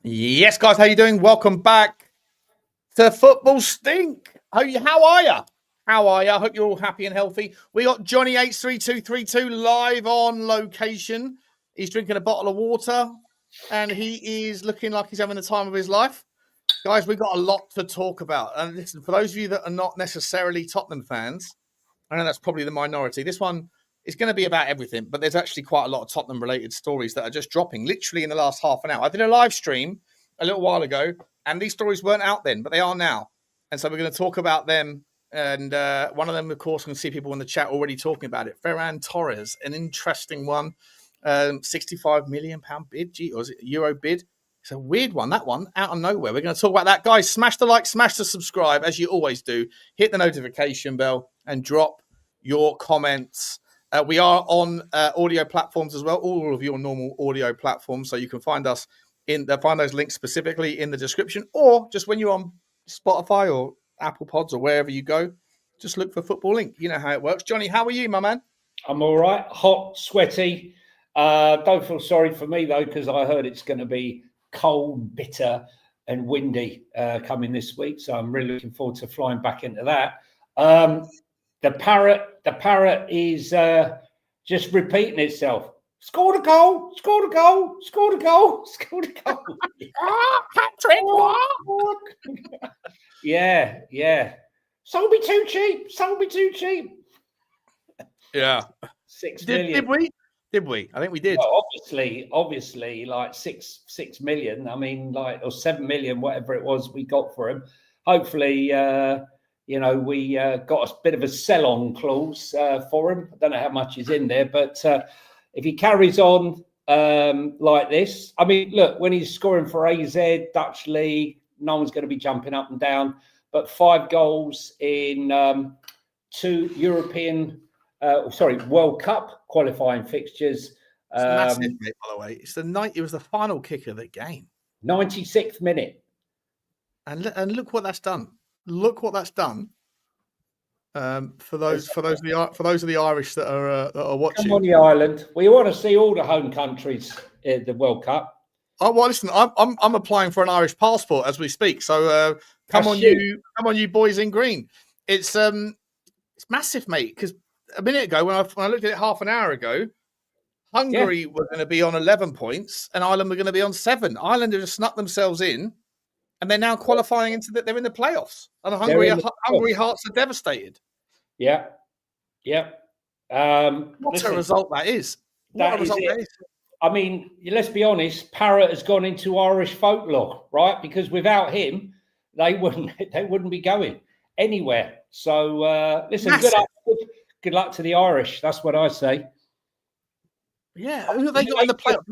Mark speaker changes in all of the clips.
Speaker 1: Yes, guys, how you doing? Welcome back to Football Stink. How are you? How are you? I hope you're all happy and healthy. We got Jonny H3232 live on location. He's drinking a bottle of water and he is looking like he's having the time of his life. Guys, we've got a lot to talk about. And listen, for those of you that are not necessarily Tottenham fans, I know that's probably the minority. This one is going to be about everything, but there's actually quite a lot of Tottenham-related stories that are just dropping literally in the last half an hour. I did a live stream a little while ago, and these stories weren't out then, but they are now. And so we're going to talk about them. And one of them, of course, we can see people in the chat already talking about it. Ferran Torres, an interesting one. £65 million bid, or is it Euro bid? It's a weird one, that one, out of nowhere. We're going to talk about that. Guys, smash the like, smash the subscribe, as you always do. Hit the notification bell and drop your comments. We are on audio platforms as well, all of your normal audio platforms. So you can find us find those links specifically in the description, or just when you're on Spotify or Apple Pods or wherever you go, just look for Football Link. You know how it works. Jonny, how are you, my man?
Speaker 2: I'm all right. Hot, sweaty. Don't feel sorry for me, though, because I heard it's going to be cold, bitter and windy coming this week. So I'm really looking forward to flying back into that. The Parrott is just repeating itself. Scored a goal, scored a goal, scored a goal, scored a goal.
Speaker 1: Hat-trick, what?
Speaker 2: Yeah. Sold me too cheap.
Speaker 1: Yeah.
Speaker 2: 6 million.
Speaker 1: Did we? I think we did.
Speaker 2: Well, obviously, like 6 million. I mean, or 7 million, whatever it was we got for him. Hopefully, we got a bit of a sell-on clause for him. I don't know how much is in there, but if he carries on like this, I mean, look, when he's scoring for AZ, Dutch League, no one's going to be jumping up and down. But 5 goals in 2 European. World Cup qualifying fixtures.
Speaker 1: It's massive, mate, by the way. It was the final kick of the game.
Speaker 2: 96th minute.
Speaker 1: And look what that's done. Look what that's done. For those of the Irish that are watching.
Speaker 2: Come on, the island. We want to see all the home countries in the World Cup.
Speaker 1: Oh well, listen. I'm applying for an Irish passport as we speak. So come on, you boys in green. It's massive, mate. Because a minute ago, when I looked at it half an hour ago, Hungary were going to be on 11 points and Ireland were going to be on 7. Ireland have just snuck themselves in, and they're now qualifying they're in the playoffs. And Hungary hearts are devastated.
Speaker 2: Yeah.
Speaker 1: What a result that is! What a result that is!
Speaker 2: I mean, let's be honest. Parrott has gone into Irish folklore, right? Because without him, they wouldn't be going anywhere. So listen, good luck to the Irish. That's what I say.
Speaker 1: Yeah, who have they got in the playoffs?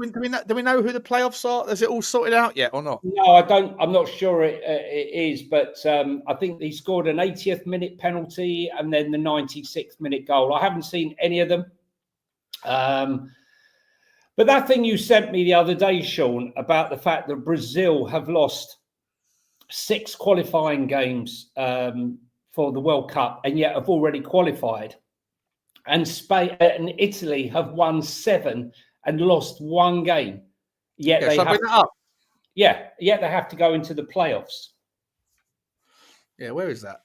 Speaker 1: Do we know who the playoffs are? Is it all sorted out yet or not?
Speaker 2: No, I don't. I'm not sure it is, but I think he scored an 80th minute penalty and then the 96th minute goal. I haven't seen any of them. But that thing you sent me the other day, Sean, about the fact that Brazil have lost 6 qualifying games for the World Cup and yet have already qualified. And Spain and Italy have won 7 and lost 1 game. Yet they have to go into the playoffs.
Speaker 1: Yeah, where is that?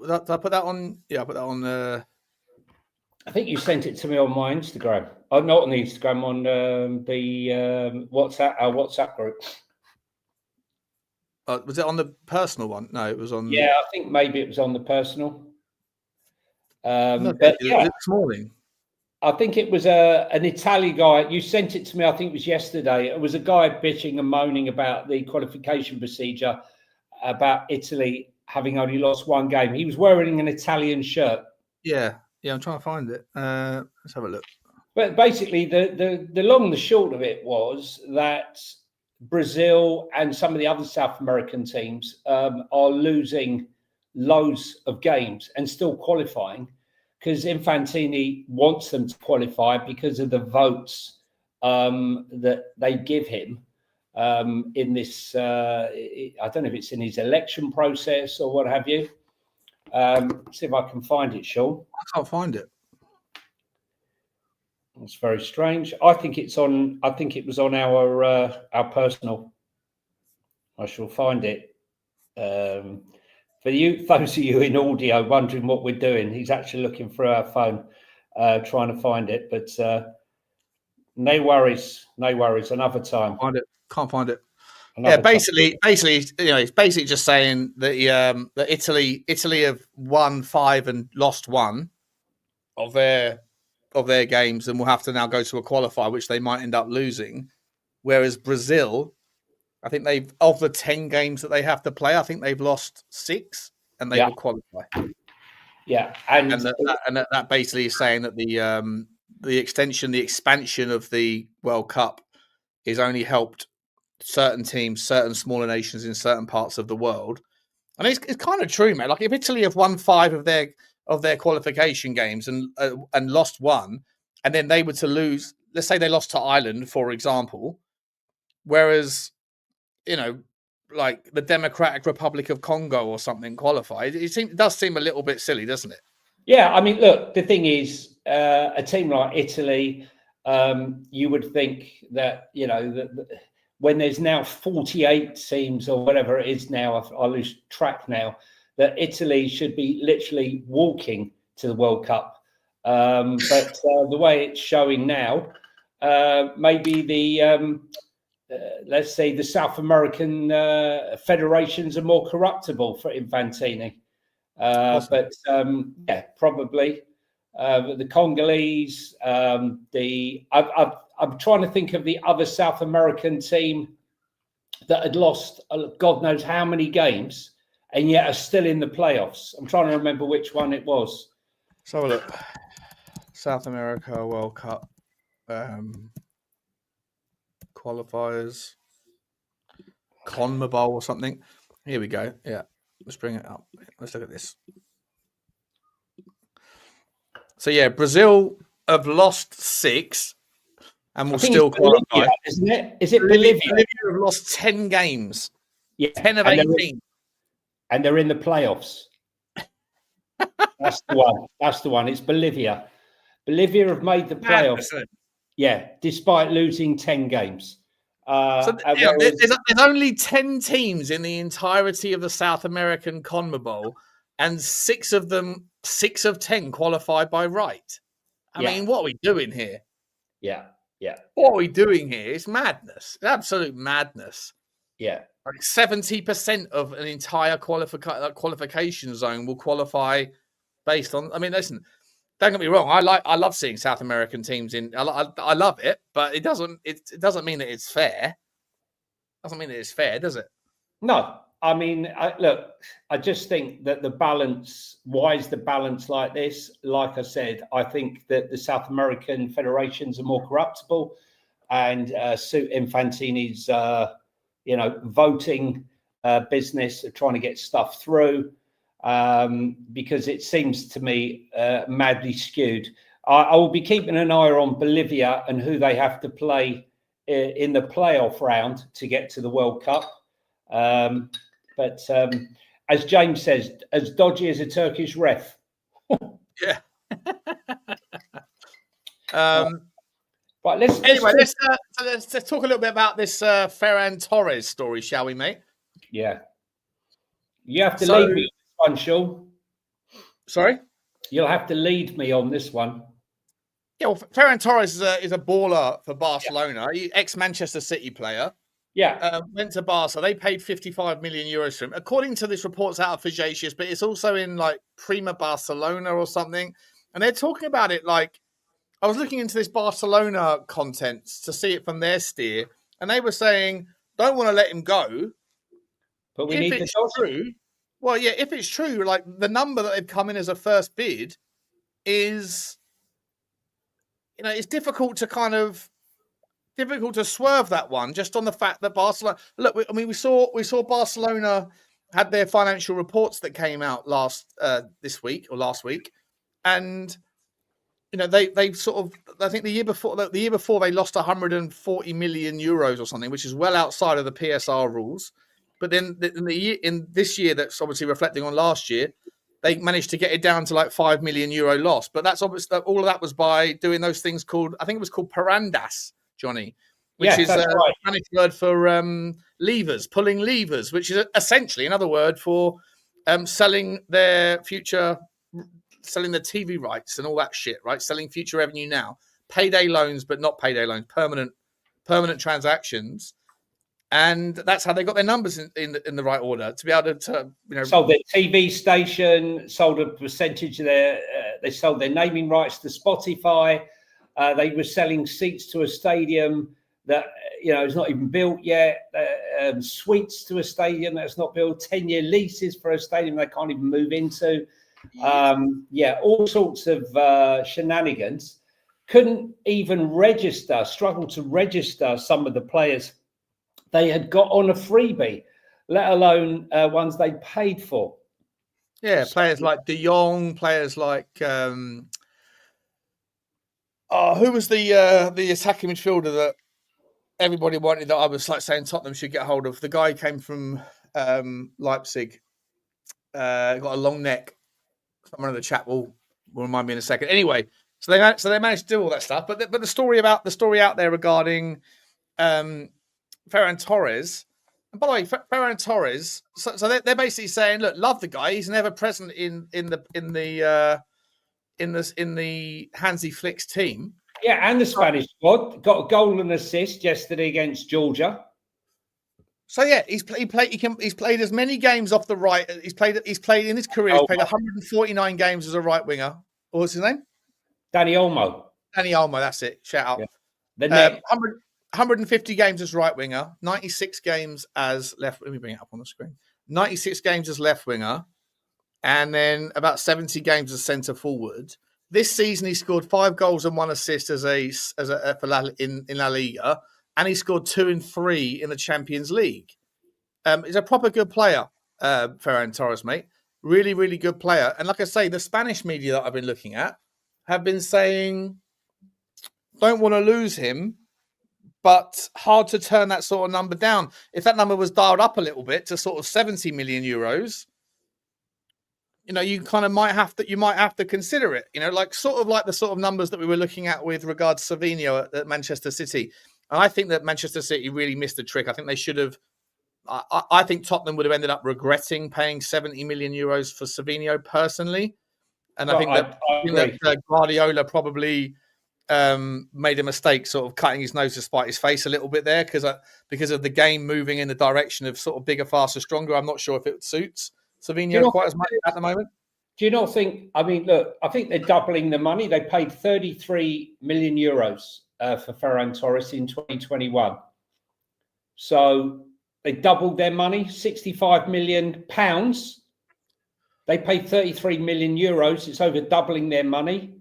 Speaker 1: Did I put that on? Yeah, I put that on.
Speaker 2: I think you sent it to me on my Instagram. Oh, not on the Instagram, on the WhatsApp group.
Speaker 1: Was it on the personal one? No, it was on.
Speaker 2: Yeah, I think maybe it was on the personal.
Speaker 1: This morning.
Speaker 2: I think it was an Italian guy. You sent it to me. I think it was yesterday. It was a guy bitching and moaning about the qualification procedure, about Italy having only lost 1 game. He was wearing an Italian shirt.
Speaker 1: Yeah, I'm trying to find it. Let's have a look.
Speaker 2: But basically, the long and the short of it was that Brazil and some of the other South American teams are losing loads of games and still qualifying because Infantini wants them to qualify because of the votes that they give him in this. I don't know if it's in his election process or what have you. See if I can find it, Sean.
Speaker 1: I can't find it.
Speaker 2: It's very strange. I think it was on our personal. I shall find it. For those of you in audio wondering what we're doing, he's actually looking through our phone, trying to find it. But no worries. Another time.
Speaker 1: Can't find it.
Speaker 2: Another
Speaker 1: basically, it's basically just saying that that Italy have won 5 and lost 1 of their games, and will have to now go to a qualifier, which they might end up losing. Whereas Brazil, I think of the 10 games that they have to play, I think they've lost 6, and they will qualify.
Speaker 2: Yeah,
Speaker 1: and that basically is saying that the expansion of the World Cup is only helped certain teams, certain smaller nations in certain parts of the world. And it's kind of true, man. Like if Italy have won 5 of their qualification games and lost 1, and then they were to lose, let's say they lost to Ireland, for example, whereas, like the Democratic Republic of Congo or something qualified, it does seem a little bit silly, doesn't it?
Speaker 2: Yeah, I mean, look, the thing is, a team like Italy, you would think that, when there's now 48 teams or whatever it is now, I lose track now, that Italy should be literally walking to the World Cup. But the way it's showing now, maybe the, let's say, the South American federations are more corruptible for Infantini. But probably the Congolese. I'm trying to think of the other South American team that had lost God knows how many games and yet are still in the playoffs. I'm trying to remember which one it was.
Speaker 1: So look, South America World Cup qualifiers, CONMEBOL or something. Here we go. Yeah, let's bring it up. Let's look at this. So yeah, Brazil have lost 6 and will still qualify.
Speaker 2: Bolivia, isn't it? Is it Bolivia?
Speaker 1: Bolivia have lost 10 games.
Speaker 2: Yeah,
Speaker 1: 10 of 18.
Speaker 2: And they're in the playoffs. That's the one. That's the one. It's Bolivia. Bolivia have made the playoffs. Yeah, despite losing 10 games.
Speaker 1: There's only 10 teams in the entirety of the South American CONMEBOL, and 6 of 10 qualified by right. I mean, what are we doing here?
Speaker 2: Yeah.
Speaker 1: What are we doing here? It's madness. It's absolute madness.
Speaker 2: Yeah.
Speaker 1: Like 70% of an entire qualification zone will qualify based on. I mean, listen, don't get me wrong. I love seeing South American teams in. I love it, but it doesn't mean that it's fair. Doesn't mean that it's fair, does it?
Speaker 2: No. I mean, I just think that the balance. Why is the balance like this? Like I said, I think that the South American federations are more corruptible, and suit Infantini's, voting business of trying to get stuff through. Because it seems to me madly skewed. I will be keeping an eye on Bolivia and who they have to play in the playoff round to get to the World Cup. But as James says, as dodgy as a Turkish ref.
Speaker 1: Yeah.
Speaker 2: Right. Let's
Speaker 1: talk a little bit about this Ferran Torres story, shall we, mate?
Speaker 2: Yeah. You have to lead me on this one, Sean.
Speaker 1: Sorry?
Speaker 2: You'll have to lead me on this one.
Speaker 1: Yeah, well, Ferran Torres is a baller for Barcelona. Ex-Manchester City player.
Speaker 2: Yeah.
Speaker 1: Went to Barca. They paid 55 million euros for him. According to this report's out of Fijasius, but it's also in like Prima Barcelona or something. And they're talking about it like, I was looking into this Barcelona contents to see it from their steer, and they were saying, don't want to let him go.
Speaker 2: But we need
Speaker 1: it's true. Well, yeah, if it's true, like the number that they've come in as a first bid is, it's difficult to swerve that one just on the fact that Barcelona. Look, we saw Barcelona had their financial reports that came out last week, and they sort of, I think the year before they lost 140 million euros or something, which is well outside of the PSR rules. But then in this year, that's obviously reflecting on last year, they managed to get it down to like 5 million euro loss. But that's obviously all of that was by doing those things called, I think it was called Parandas, Johnny, which is
Speaker 2: that's
Speaker 1: a
Speaker 2: right.
Speaker 1: Spanish word for levers, pulling levers, which is essentially another word for selling their future, selling the TV rights and all that shit, right? Selling future revenue now. Payday loans, but not payday loans, permanent transactions. And that's how they got their numbers in the right order, to be able to
Speaker 2: sold their TV station, sold a percentage of their. They sold their naming rights to Spotify. They were selling seats to a stadium that is not even built yet. Suites to a stadium that's not built. 10-year leases for a stadium they can't even move into. All sorts of shenanigans. Couldn't even register. Struggled to register some of the players they had got on a freebie, let alone ones they paid for.
Speaker 1: Yeah, players like De Jong, players like who was the attacking midfielder that everybody wanted, that I was like saying Tottenham should get hold of? The guy came from Leipzig, got a long neck. Someone in the chat will remind me in a second. Anyway, so they managed to do all that stuff, but the story out there regarding Ferran Torres. And by the way, Ferran Torres. So they're basically saying, look, love the guy. He's never present in the Hansi Flick's team.
Speaker 2: Yeah, and the Spanish squad got a goal and assist yesterday against Georgia.
Speaker 1: So yeah, he's played as many games off the right. He's played in his career. He's played 149 games as a right winger. What's his name?
Speaker 2: Danny Olmo.
Speaker 1: Danny Olmo. That's it. Shout out.
Speaker 2: Yeah.
Speaker 1: 150 games as right winger, 96 games as left. Let me bring it up on the screen. 96 games as left winger, and then about 70 games as centre forward. This season, he scored 5 goals and 1 assist in La Liga, and he scored 2 and 3 in the Champions League. He's a proper good player, Ferran Torres, mate. Really, really good player. And like I say, the Spanish media that I've been looking at have been saying, don't want to lose him, but hard to turn that sort of number down. If that number was dialed up a little bit to sort of 70 million euros, you kind of might have to consider it. Like the sort of numbers that we were looking at with regards to Savinho at Manchester City. And I think that Manchester City really missed the trick. I think they should have. I think Tottenham would have ended up regretting paying 70 million euros for Savinho personally. And I think that Guardiola probably made a mistake sort of cutting his nose to spite his face a little bit there because of the game moving in the direction of sort of bigger, faster, stronger. I'm not sure if it suits Savinho quite as much at the moment.
Speaker 2: Do you not think, look, I think they're doubling the money. They paid 33 million euros for Ferran Torres in 2021. So they doubled their money, 65 million pounds. They paid 33 million euros. It's over doubling their money.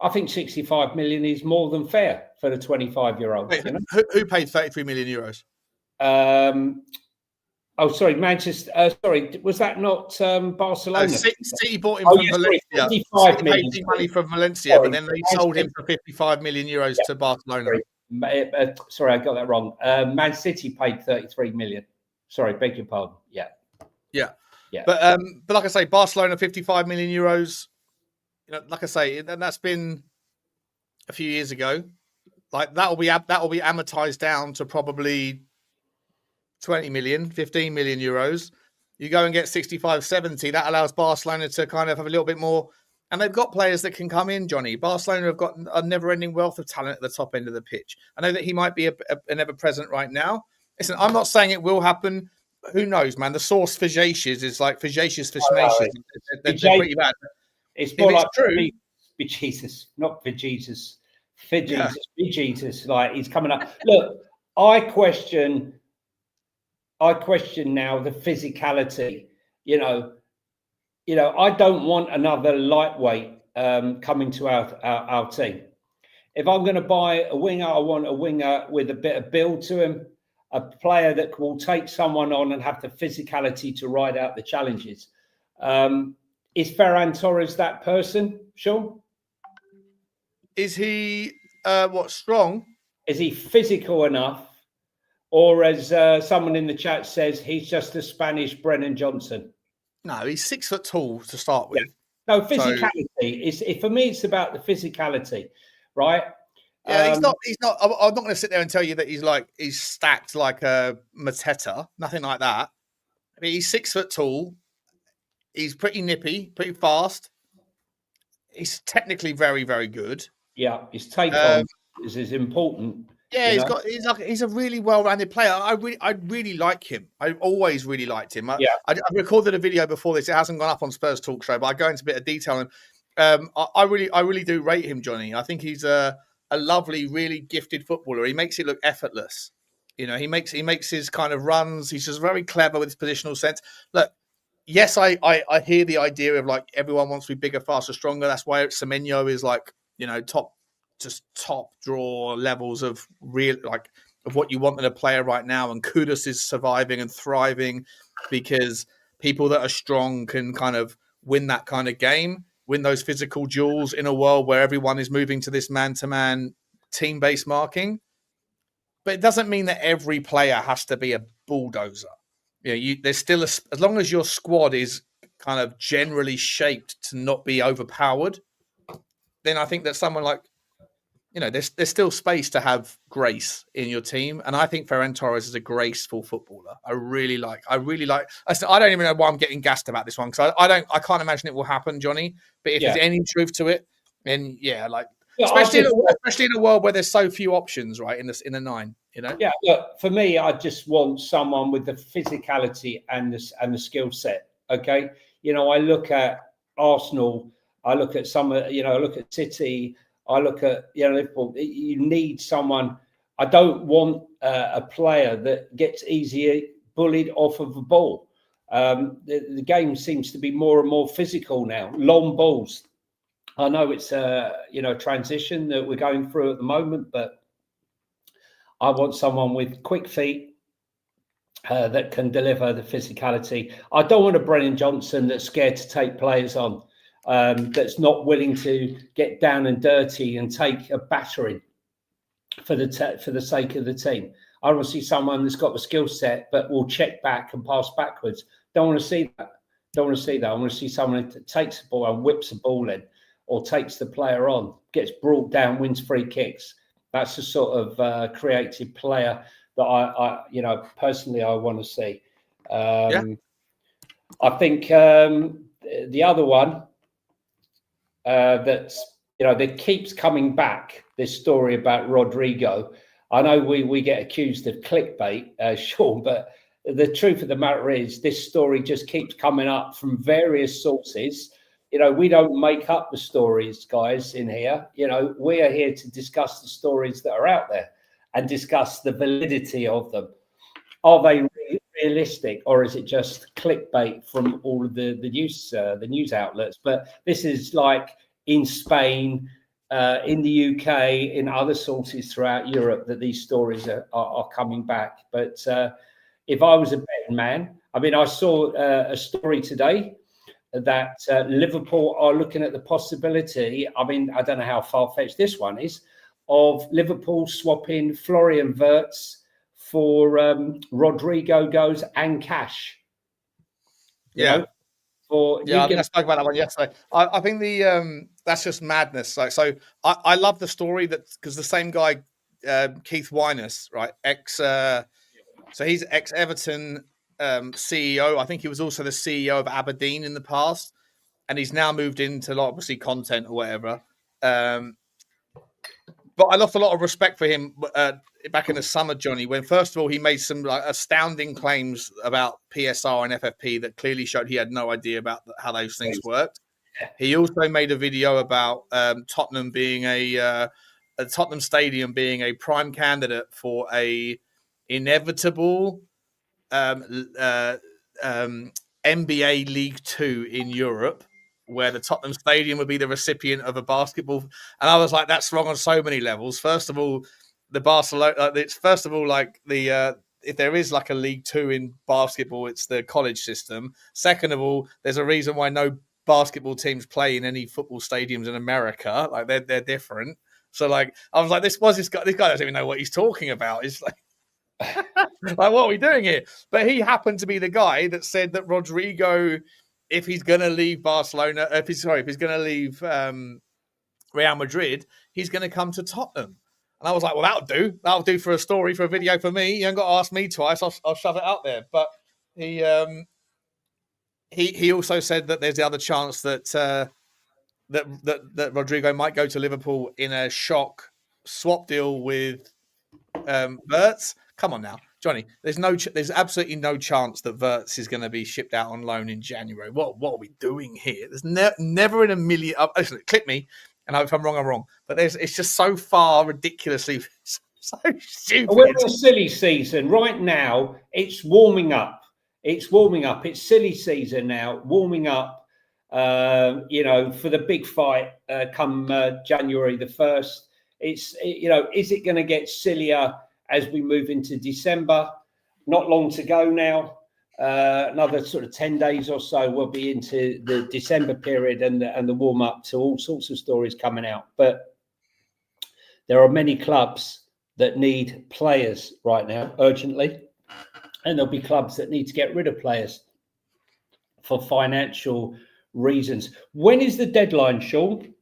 Speaker 2: I think 65 million is more than fair for the 25-year-old.
Speaker 1: Wait, who paid 33 million euros?
Speaker 2: Manchester. Was that not Barcelona?
Speaker 1: City bought him from Valencia.
Speaker 2: 55 million.
Speaker 1: Paid money from Valencia, but then they sold him for 55 million euros to Barcelona.
Speaker 2: Sorry, I got that wrong. Man City paid 33 million. Sorry, beg your pardon. Yeah.
Speaker 1: But like I say, Barcelona 55 million euros. Like I say, and that's been a few years ago. Like that will be amortized down to probably 20 million, 15 million euros. You go and get 65, 70. That allows Barcelona to kind of have a little bit more. And they've got players that can come in, Johnny. Barcelona have got a never-ending wealth of talent at the top end of the pitch. I know that he might be an ever-present right now. Listen, I'm not saying it will happen. Who knows, man? The source for Jacius is like for Jacius for Schmacius. They're pretty bad.
Speaker 2: It's more like true. Jesus, not for Jesus. For Jesus, be Jesus. Like he's coming up. Look, I question now the physicality. I don't want another lightweight coming to our team. If I'm going to buy a winger, I want a winger with a bit of build to him, a player that will take someone on and have the physicality to ride out the challenges. Is Ferran Torres that person, Sean?
Speaker 1: Is he strong?
Speaker 2: Is he physical enough? Or as someone in the chat says, he's just a Spanish Brennan Johnson?
Speaker 1: No, he's 6 foot tall to start with.
Speaker 2: Yeah. No, physicality. For me, it's about the physicality, right?
Speaker 1: Yeah, he's not. He's not. I'm not going to sit there and tell you that he's stacked like a Mateta. Nothing like that. I mean, he's 6 foot tall. He's pretty nippy, pretty fast. He's technically very, very good.
Speaker 2: Yeah, his take on is important.
Speaker 1: Yeah, he's a really well-rounded player. I really like him. I always really liked him. I recorded a video before this. It hasn't gone up on Spurs Talk Show, but I go into a bit of detail. And I really do rate him, Jonny. I think he's a lovely, really gifted footballer. He makes it look effortless. You know, he makes his kind of runs. He's just very clever with his positional sense. Look, yes, I hear the idea of like everyone wants to be bigger, faster, stronger. That's why Semenyo is like, you know, top draw levels of real, like, of what you want in a player right now. And Kudus is surviving and thriving because people that are strong can kind of win that kind of game, win those physical duels in a world where everyone is moving to this man-to-man team-based marking. But it doesn't mean that every player has to be a bulldozer. You know, there's still as long as your squad is kind of generally shaped to not be overpowered, then I think that someone like, you know, there's still space to have grace in your team. And I think Ferran Torres is a graceful footballer. I really like. I don't even know why I'm getting gassed about this one because I can't imagine it will happen, Jonny. But if there's any truth to it, then especially in a world where there's so few options, right? In the 9, you know.
Speaker 2: Yeah, look, for me, I just want someone with the physicality and the skill set. Okay, you know, I look at Arsenal. I look at I look at City. I look at, you know, Liverpool. You need someone. I don't want a player that gets easier bullied off of a ball. The game seems to be more and more physical now. Long balls. I know it's a transition that we're going through at the moment, but I want someone with quick feet that can deliver the physicality. I don't want a Brennan Johnson that's scared to take players on. That's not willing to get down and dirty and take a battering for the sake of the team. I want to see someone that's got the skill set but will check back and pass backwards. Don't want to see that. I want to see someone that takes the ball and whips the ball in, or takes the player on, gets brought down, wins free kicks. That's the sort of creative player that I personally I want to see. I think the other one. That keeps coming back, this story about Rodrygo. I know we get accused of clickbait, Sean, but the truth of the matter is this story just keeps coming up from various sources. You know, we don't make up the stories, guys, in here. You know, we are here to discuss the stories that are out there and discuss the validity of them. Are they realistic, or is it just clickbait from all of the news outlets? But this is like in Spain, in the UK, in other sources throughout Europe, that these stories are coming back. But if I was a betting man, I mean, I saw a story today that Liverpool are looking at the possibility. I mean, I don't know how far-fetched this one is, of Liverpool swapping Florian Wirtz for Rodrigo goes and cash.
Speaker 1: I spoke about that one yesterday. I think that's just madness. Like, so I love the story because the same guy, Keith Winus, right? So he's ex-Everton CEO. I think he was also the CEO of Aberdeen in the past, and he's now moved into obviously content or whatever. But I lost a lot of respect for him back in the summer, Jonny, when first of all he made some astounding claims about PSR and FFP that clearly showed he had no idea about how those things worked. He also made a video about Tottenham being a Tottenham Stadium being a prime candidate for a inevitable NBA League Two in Europe, where the Tottenham Stadium would be the recipient of a basketball. And I was like, that's wrong on so many levels. First of all, the Barcelona, if there is like a League Two in basketball, it's the college system. Second of all, there's a reason why no basketball teams play in any football stadiums in America. Like they're different. So like, I was like, this guy doesn't even know what he's talking about. It's like, like, what are we doing here? But he happened to be the guy that said that Rodrigo, if he's going to leave if he's going to leave Real Madrid, he's going to come to Tottenham. And I was like, well, that'll do. That'll do for a story, for a video for me. You haven't got to ask me twice. I'll shove it out there. But he also said that there's the other chance that that Rodrigo might go to Liverpool in a shock swap deal with Wirtz. Come on now, Johnny. There's absolutely no chance that Wirtz is going to be shipped out on loan in January. What are we doing here? There's never in a million. Listen, clip me, and if I'm wrong, I'm wrong. But it's just so far ridiculously so stupid.
Speaker 2: We're in a silly season right now. It's warming up. It's warming up. It's silly season now. Warming up. For the big fight come January the 1st. Is it going to get sillier as we move into December? Not long to go now. Another sort of 10 days or so, we'll be into the December period and the warm up to all sorts of stories coming out. But there are many clubs that need players right now urgently, and there'll be clubs that need to get rid of players for financial reasons. When is the deadline, Sean,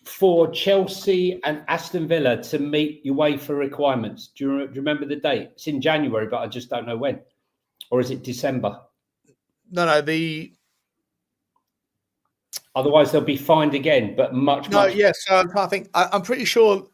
Speaker 2: for Chelsea and Aston Villa to meet UEFA requirements? Do you remember the date? It's in January, but I just don't know when. Or is it December?
Speaker 1: No.
Speaker 2: Otherwise, they'll be fined again, but much.
Speaker 1: Yes. I think I'm pretty sure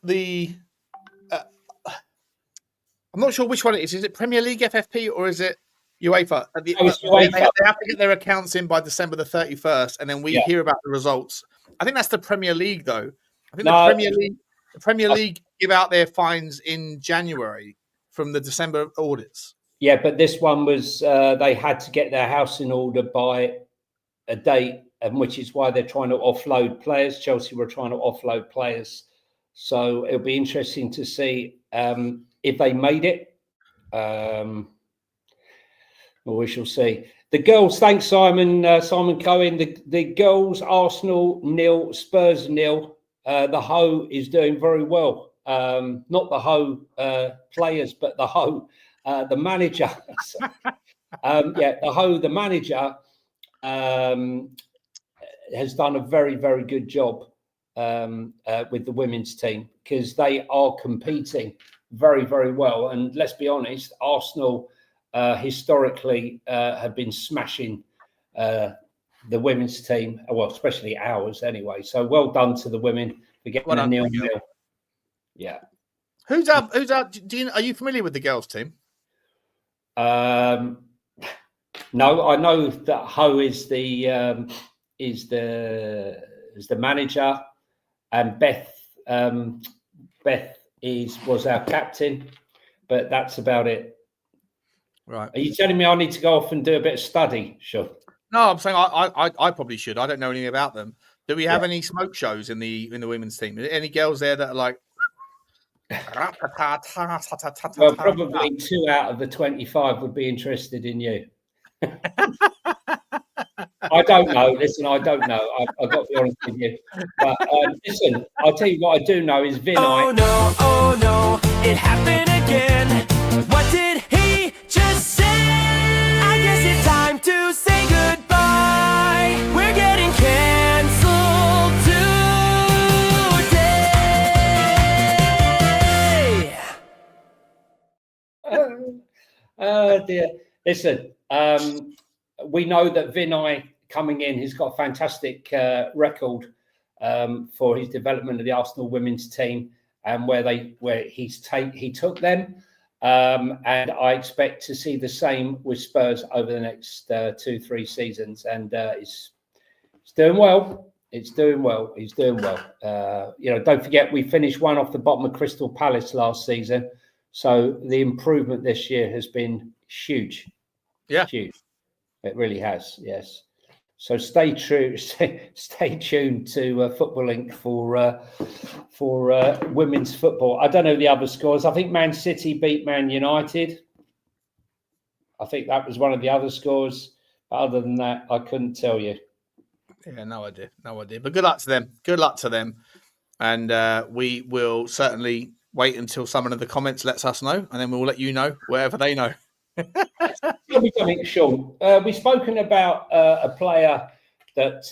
Speaker 1: I'm not sure which one it is. Is it Premier League FFP or is it UEFA? They have to get their accounts in by December the 31st, and then we hear about the results. I think that's the Premier League, though. I think the Premier League give out their fines in January from the December audits.
Speaker 2: Yeah, but this one was they had to get their house in order by a date, and which is why they're trying to offload players. Chelsea were trying to offload players, so it'll be interesting to see if they made it. Well, we shall see. The girls, thanks, Simon Cohen. The girls, Arsenal 0, Spurs 0. The Ho is doing very well. Not the Ho players, but the Ho, the manager. The Ho, the manager, has done a very, very good job with the women's team, because they are competing very, very well. And let's be honest, Arsenal historically have been smashing the women's team, well, especially ours anyway. So well done to the women for getting a 0-0. Yeah.
Speaker 1: Who's up? Are you familiar with the girls' team?
Speaker 2: No, I know that Ho is the manager, and Beth was our captain, but that's about it.
Speaker 1: Right.
Speaker 2: Are you telling me I need to go off and do a bit of study? Sure.
Speaker 1: No, I'm saying I probably should. I don't know anything about them. Do we have any smoke shows in the women's team? Any girls there that are like?
Speaker 2: Well, probably 2 out of the 25 would be interested in you. I don't know. Listen, I don't know. I've got to be honest with you. But listen, I'll tell you what I do know is Vinay.
Speaker 3: Oh no, it happened again. What did he just say? I guess it's time to say goodbye. We're getting canceled today.
Speaker 2: Oh dear. Listen, we know that Vinay coming in, he's got a fantastic record for his development of the Arsenal women's team, and where he took them, and I expect to see the same with Spurs over the next 2-3 seasons. And it's doing well. It's doing well. He's doing well. Don't forget we finished one off the bottom of Crystal Palace last season, so the improvement this year has been huge.
Speaker 1: Yeah,
Speaker 2: huge. It really has, yes. So stay tuned to Football Link for women's football. I don't know the other scores. I think Man City beat Man United. I think that was one of the other scores. But other than that, I couldn't tell you.
Speaker 1: Yeah, no idea. But good luck to them. And we will certainly wait until someone in the comments lets us know, and then we'll let you know wherever they know.
Speaker 2: Tell me something, Sean. We've spoken about a player that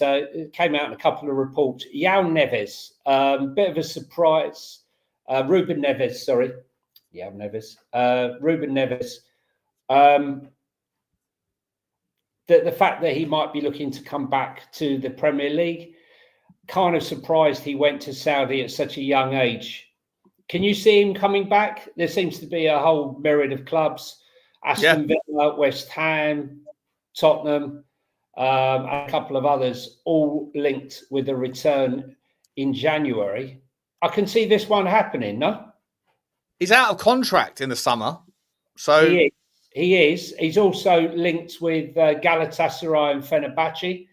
Speaker 2: came out in a couple of reports, Neves. Bit of a surprise Ruben Neves, sorry. Yeah, Neves. Ruben Neves. The fact that he might be looking to come back to the Premier League, kind of surprised he went to Saudi at such a young age. Can you see him coming back? There seems to be a whole myriad of clubs, Aston Villa, West Ham, Tottenham, and a couple of others, all linked with a return in January. I can see this one happening, no?
Speaker 1: He's out of contract in the summer. So
Speaker 2: he is. He's also linked with Galatasaray and Fenerbahce.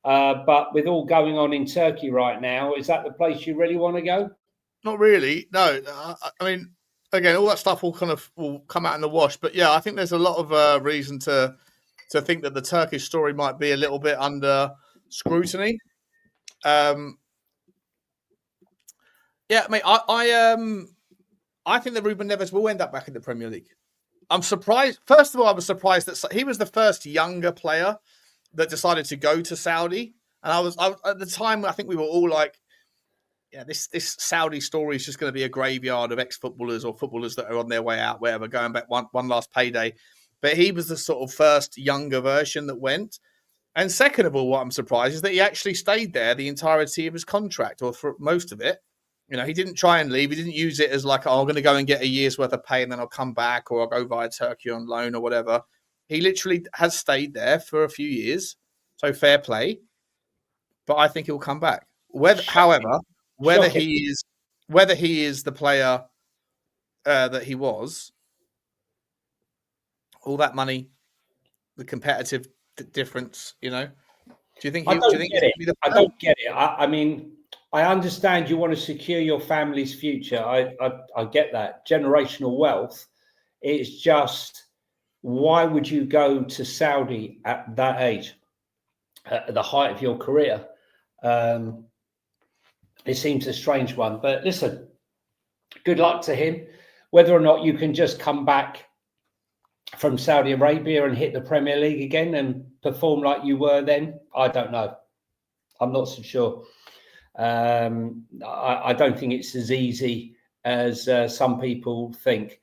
Speaker 2: But with all going on in Turkey right now, is that the place you really want to go?
Speaker 1: Not really. No. I mean, again, all that stuff will come out in the wash. But yeah, I think there's a lot of reason to think that the Turkish story might be a little bit under scrutiny. Yeah, I mean, I think that Ruben Neves will end up back in the Premier League. I'm surprised. First of all, I was surprised that he was the first younger player that decided to go to Saudi. And I was at the time, I think we were all like, yeah, this Saudi story is just going to be a graveyard of ex-footballers or footballers that are on their way out, wherever, going back one last payday. But he was the sort of first younger version that went. And second of all, what I'm surprised is that he actually stayed there the entirety of his contract, or for most of it. You know, he didn't try and leave. He didn't use it as like, oh, I'm going to go and get a year's worth of pay and then I'll come back, or I'll go via Turkey on loan or whatever. He literally has stayed there for a few years. So fair play. But I think he'll come back. However, whether he is the player that he was, all that money, the competitive difference, you know. Do you think? I don't
Speaker 2: get it. I mean, I understand you want to secure your family's future. I get that. Generational wealth. It's just, why would you go to Saudi at that age, at the height of your career? It seems a strange one. But listen, good luck to him. Whether or not you can just come back from Saudi Arabia and hit the Premier League again and perform like you were then, I don't know. I'm not so sure. I don't think it's as easy as some people think.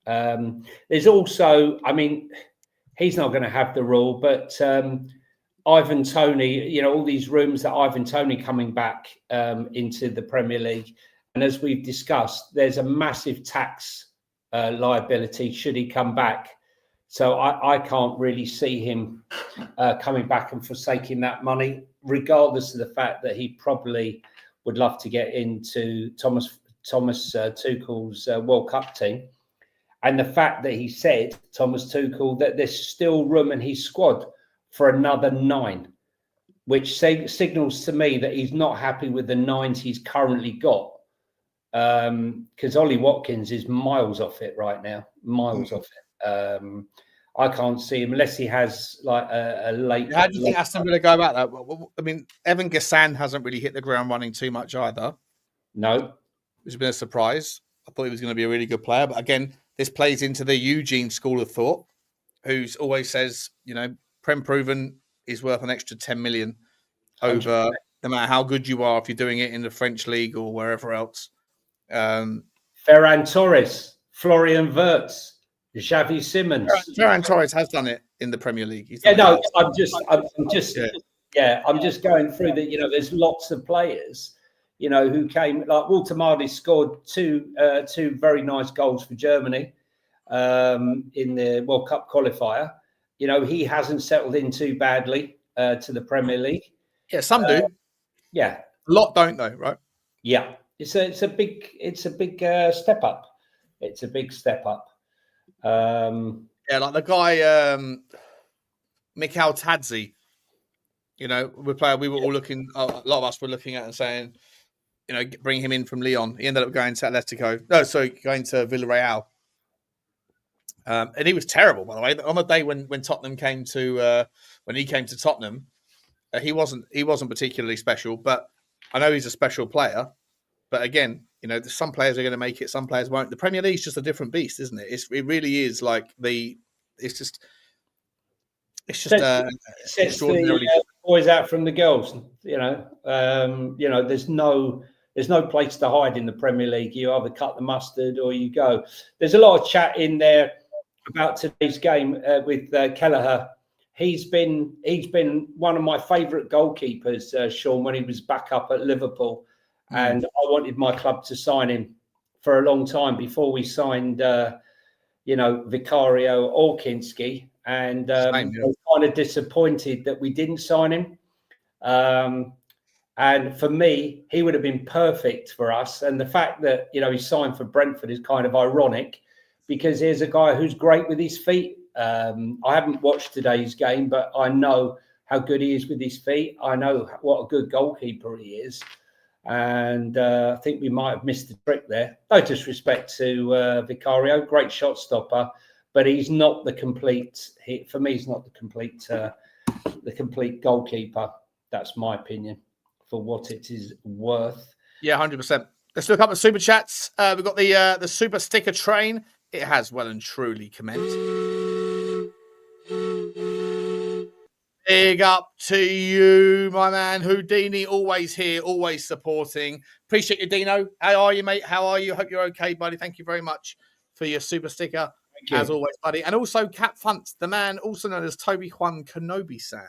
Speaker 2: There's also, I mean, he's not going to have the rule, but Ivan Toney, you know, all these rumours that Ivan Toney coming back into the Premier League. And as we've discussed, there's a massive tax liability should he come back. So I can't really see him coming back and forsaking that money, regardless of the fact that he probably would love to get into Thomas Tuchel's World Cup team. And the fact that he said, Thomas Tuchel, that there's still room in his squad for another 9, which signals to me that he's not happy with the 9s he's currently got. Because Ollie Watkins is miles off it right now, miles off it. I can't see him unless he has like a late.
Speaker 1: How do you think Aston Villa go about that? I mean, Evan Gassan hasn't really hit the ground running too much either.
Speaker 2: No.
Speaker 1: It's been a surprise. I thought he was going to be a really good player. But again, this plays into the Eugene school of thought, who always says, you know, Prem proven is worth an extra 10 million over 100%. No matter how good you are, if you're doing it in the French league or wherever else.
Speaker 2: Ferran Torres, Florian Wirtz, Xavi Simons.
Speaker 1: Ferran Torres has done it in the Premier League.
Speaker 2: I'm just going through that. You know, there's lots of players, you know, who came, like Walter Mardi scored two very nice goals for Germany in the World Cup qualifier. You know, he hasn't settled in too badly to the Premier League.
Speaker 1: Yeah, some do.
Speaker 2: Yeah,
Speaker 1: a lot don't though, right?
Speaker 2: Yeah, it's a big step up. It's a big step up.
Speaker 1: Yeah, like the guy Mikhail Tadzi. You know, we were all looking. A lot of us were looking at and saying, you know, bring him in from Lyon. He ended up going to Atletico. No, sorry, going to Villarreal. And he was terrible, by the way. On the day when Tottenham came to when he came to Tottenham, he wasn't particularly special. But I know he's a special player. But again, you know, some players are going to make it, some players won't. The Premier League is just a different beast, isn't it? It really is like it's just
Speaker 2: extraordinarily the boys out from the girls. You know, there's no There's no place to hide in the Premier League. You either cut the mustard or you go. There's a lot of chat in there about today's game with Kelleher. He's been one of my favourite goalkeepers, Sean, when he was back up at Liverpool. And I wanted my club to sign him for a long time before we signed, Vicario or Kinski. And I was kind of disappointed that we didn't sign him. And for me, he would have been perfect for us. And the fact that, he signed for Brentford is kind of ironic, because here's a guy who's great with his feet. I haven't watched today's game, but I know how good he is with his feet. I know what a good goalkeeper he is. And I think we might have missed the trick there. No disrespect to Vicario, great shot stopper, but he's not the complete. For me, he's not the complete goalkeeper. That's my opinion, for what it is worth.
Speaker 1: Yeah, 100%. Let's look up the super chats. We've got the super sticker train. It has well and truly commenced. Big up to you, my man Houdini. Always here, always supporting. Appreciate you, Dino. How are you, mate? How are you? Hope you're okay, buddy. Thank you very much for your super sticker, as always, buddy. And also, Cap Funtz, the man also known as Toby Juan Kenobi-san.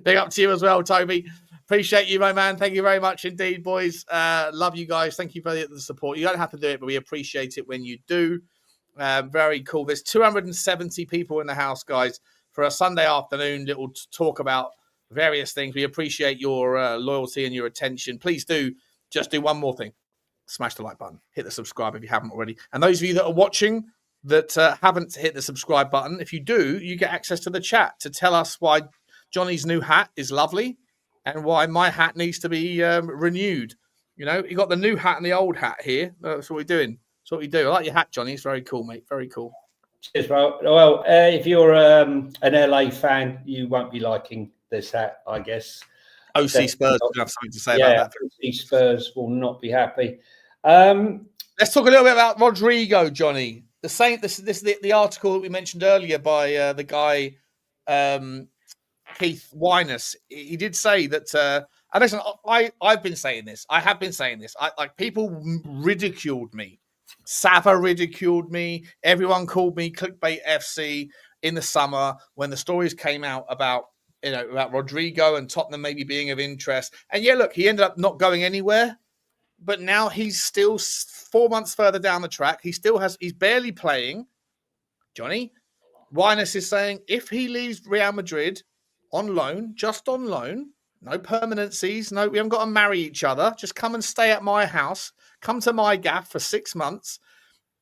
Speaker 1: Big up to you as well, Toby. Appreciate you, my man. Thank you very much indeed, boys. Love you guys. Thank you for the support. You don't have to do it, but we appreciate it when you do. Very cool. There's 270 people in the house, guys, for a Sunday afternoon that will talk about various things. We appreciate your loyalty and your attention. Please do just do one more thing. Smash the like button. Hit the subscribe if you haven't already. And those of you that are watching that haven't hit the subscribe button, if you do, you get access to the chat to tell us why Johnny's new hat is lovely and why my hat needs to be renewed. You got the new hat and the old hat here. That's what we're doing. That's what we do. I like your hat, Johnny. It's very cool, mate. Very cool.
Speaker 2: Cheers, bro. Well, if you're an LA fan, you won't be liking this hat, I guess.
Speaker 1: OC Spurs will have something to say about that.
Speaker 2: OC Spurs will not be happy.
Speaker 1: Let's talk a little bit about Rodrygo, Johnny. The article that we mentioned earlier by the guy Keith Winus. He did say that. And listen, I've been saying this. I have been saying this. People ridiculed me. Sava ridiculed me. Everyone called me Clickbait FC in the summer when the stories came out about Rodrigo and Tottenham maybe being of interest. And yeah, look, he ended up not going anywhere. But now he's still 4 months further down the track. He's barely playing. Johnny, Winus is saying if he leaves Real Madrid on loan, just on loan, no permanencies, no, we haven't got to marry each other. Just come and stay at my house. Come to my gaff for 6 months.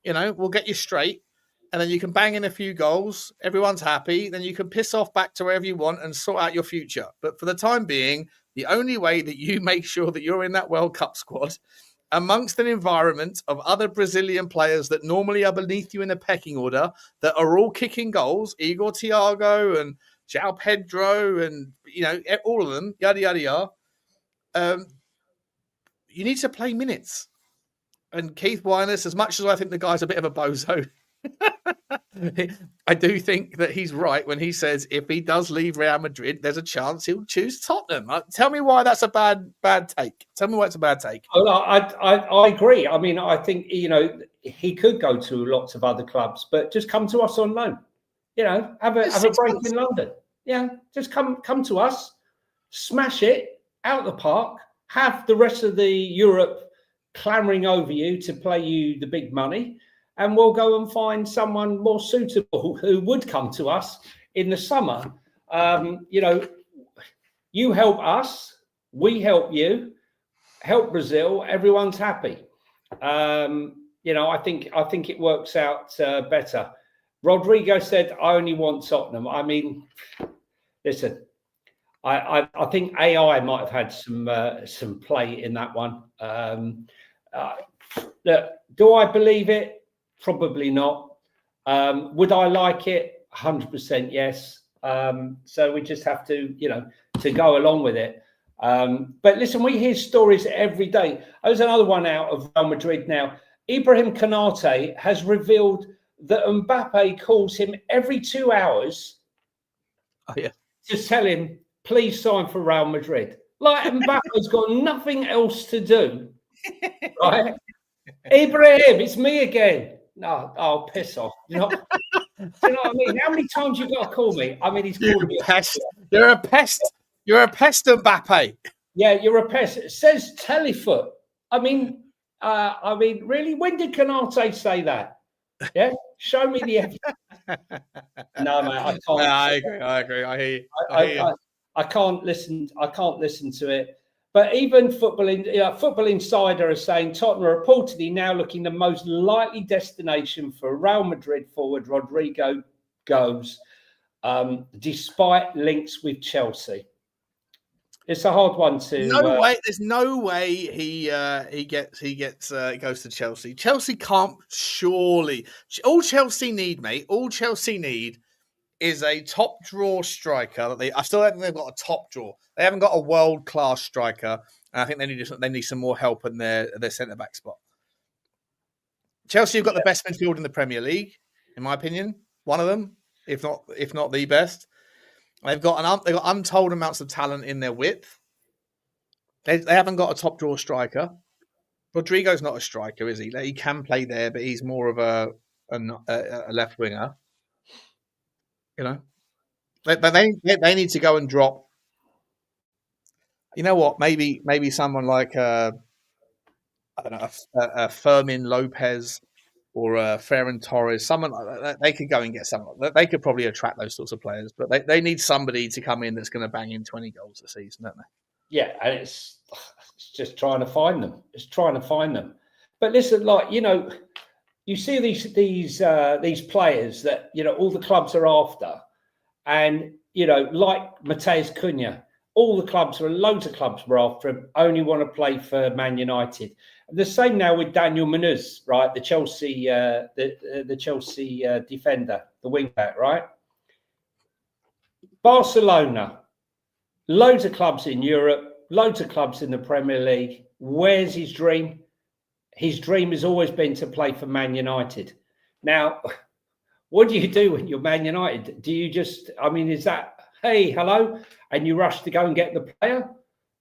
Speaker 1: We'll get you straight. And then you can bang in a few goals. Everyone's happy. Then you can piss off back to wherever you want and sort out your future. But for the time being, the only way that you make sure that you're in that World Cup squad amongst an environment of other Brazilian players that normally are beneath you in a pecking order, that are all kicking goals, Igor Thiago and João Pedro and, all of them, yada, yada, yada. You need to play minutes. And Keith Winus, as much as I think the guy's a bit of a bozo, I do think that he's right when he says if he does leave Real Madrid, there's a chance he'll choose Tottenham. Tell me why that's a bad take. Tell me why it's a bad take.
Speaker 2: Oh, I agree. I mean, I think he could go to lots of other clubs, but just come to us on loan. Have a break in London. Yeah, just come to us, smash it out the park. Have the rest of the Europe clamoring over you to play you the big money. And we'll go and find someone more suitable who would come to us in the summer. You help us, we help you, help Brazil. Everyone's happy. I think it works out better. Rodrigo said, "I only want Tottenham." I mean, listen, I think AI might have had some play in that one. Do I believe it? Probably not. Would I like it? 100% yes. So we just have to, to go along with it. But listen, we hear stories every day. There's another one out of Real Madrid now. Ibrahim Konate has revealed that Mbappe calls him every 2 hours to tell him, please sign for Real Madrid. Like Mbappe's got nothing else to do, right? Ibrahim, it's me again. No, oh, piss off. Do you know what I mean? How many times you got to call me? I mean, he's called me.
Speaker 1: You're a pest. You're a pest, Mbappe.
Speaker 2: Yeah, you're a pest. It says Telefoot. I mean, really? When did Canate say that? Yeah, show me the evidence. No, mate, I can't.
Speaker 1: I agree. I hear you.
Speaker 2: I can't listen. I can't listen to it. But even Football Insider is saying Tottenham are reportedly now looking the most likely destination for Real Madrid forward Rodrigo goes, despite links with Chelsea. It's a hard one to.
Speaker 1: No way. There's no way he goes to Chelsea. Chelsea can't surely. All Chelsea need, mate. All Chelsea need is a top draw striker. I still don't think they've got a top draw. They haven't got a world class striker, and I think they need some more help in their centre back spot. Chelsea have got the best midfield in the Premier League, in my opinion. One of them, if not the best. They've got untold amounts of talent in their width. They haven't got a top draw striker. Rodrigo's not a striker, is he? He can play there, but he's more of a left winger. You know, but they need to go and drop. You know what? Maybe someone like I don't know, a Fermin Lopez or a Ferran Torres, someone like that. They could go and get someone. They could probably attract those sorts of players, but they need somebody to come in that's going to bang in 20 goals a season, don't they?
Speaker 2: Yeah, and it's just trying to find them. It's trying to find them. But listen, you see these players that all the clubs are after, and like Mateus Cunha, loads of clubs were after him. Only want to play for Man United. The same now with Daniel Munoz, right? The Chelsea, the Chelsea defender, the wing back, right? Barcelona, loads of clubs in Europe, loads of clubs in the Premier League. Where's his dream? His dream has always been to play for Man United. Now, what do you do when you're Man United? Do you just, is that, hey, hello, and you rush to go and get the player,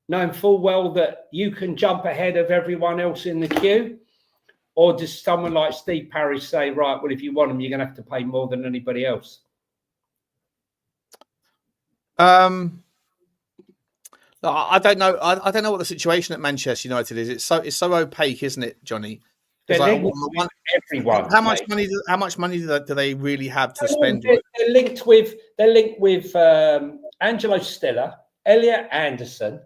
Speaker 2: knowing full well that you can jump ahead of everyone else in the queue? Or does someone like Steve Parrish say, right, well, if you want him, you're going to have to pay more than anybody else?
Speaker 1: I don't know. I don't know what the situation at Manchester United is. It's so opaque, isn't it, Johnny?
Speaker 2: Everyone.
Speaker 1: How much money do they really have to spend?
Speaker 2: They're linked with Angelo Stiller, Elliot Anderson,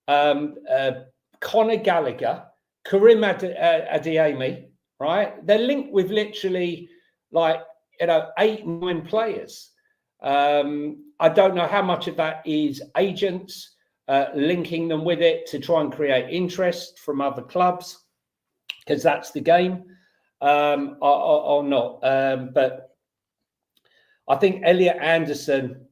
Speaker 2: Conor Gallagher, Karim Adeyemi, right? They're linked with literally 8, 9 players. I don't know how much of that is agents linking them with it to try and create interest from other clubs, because that's the game, or not. But I think Elliot Anderson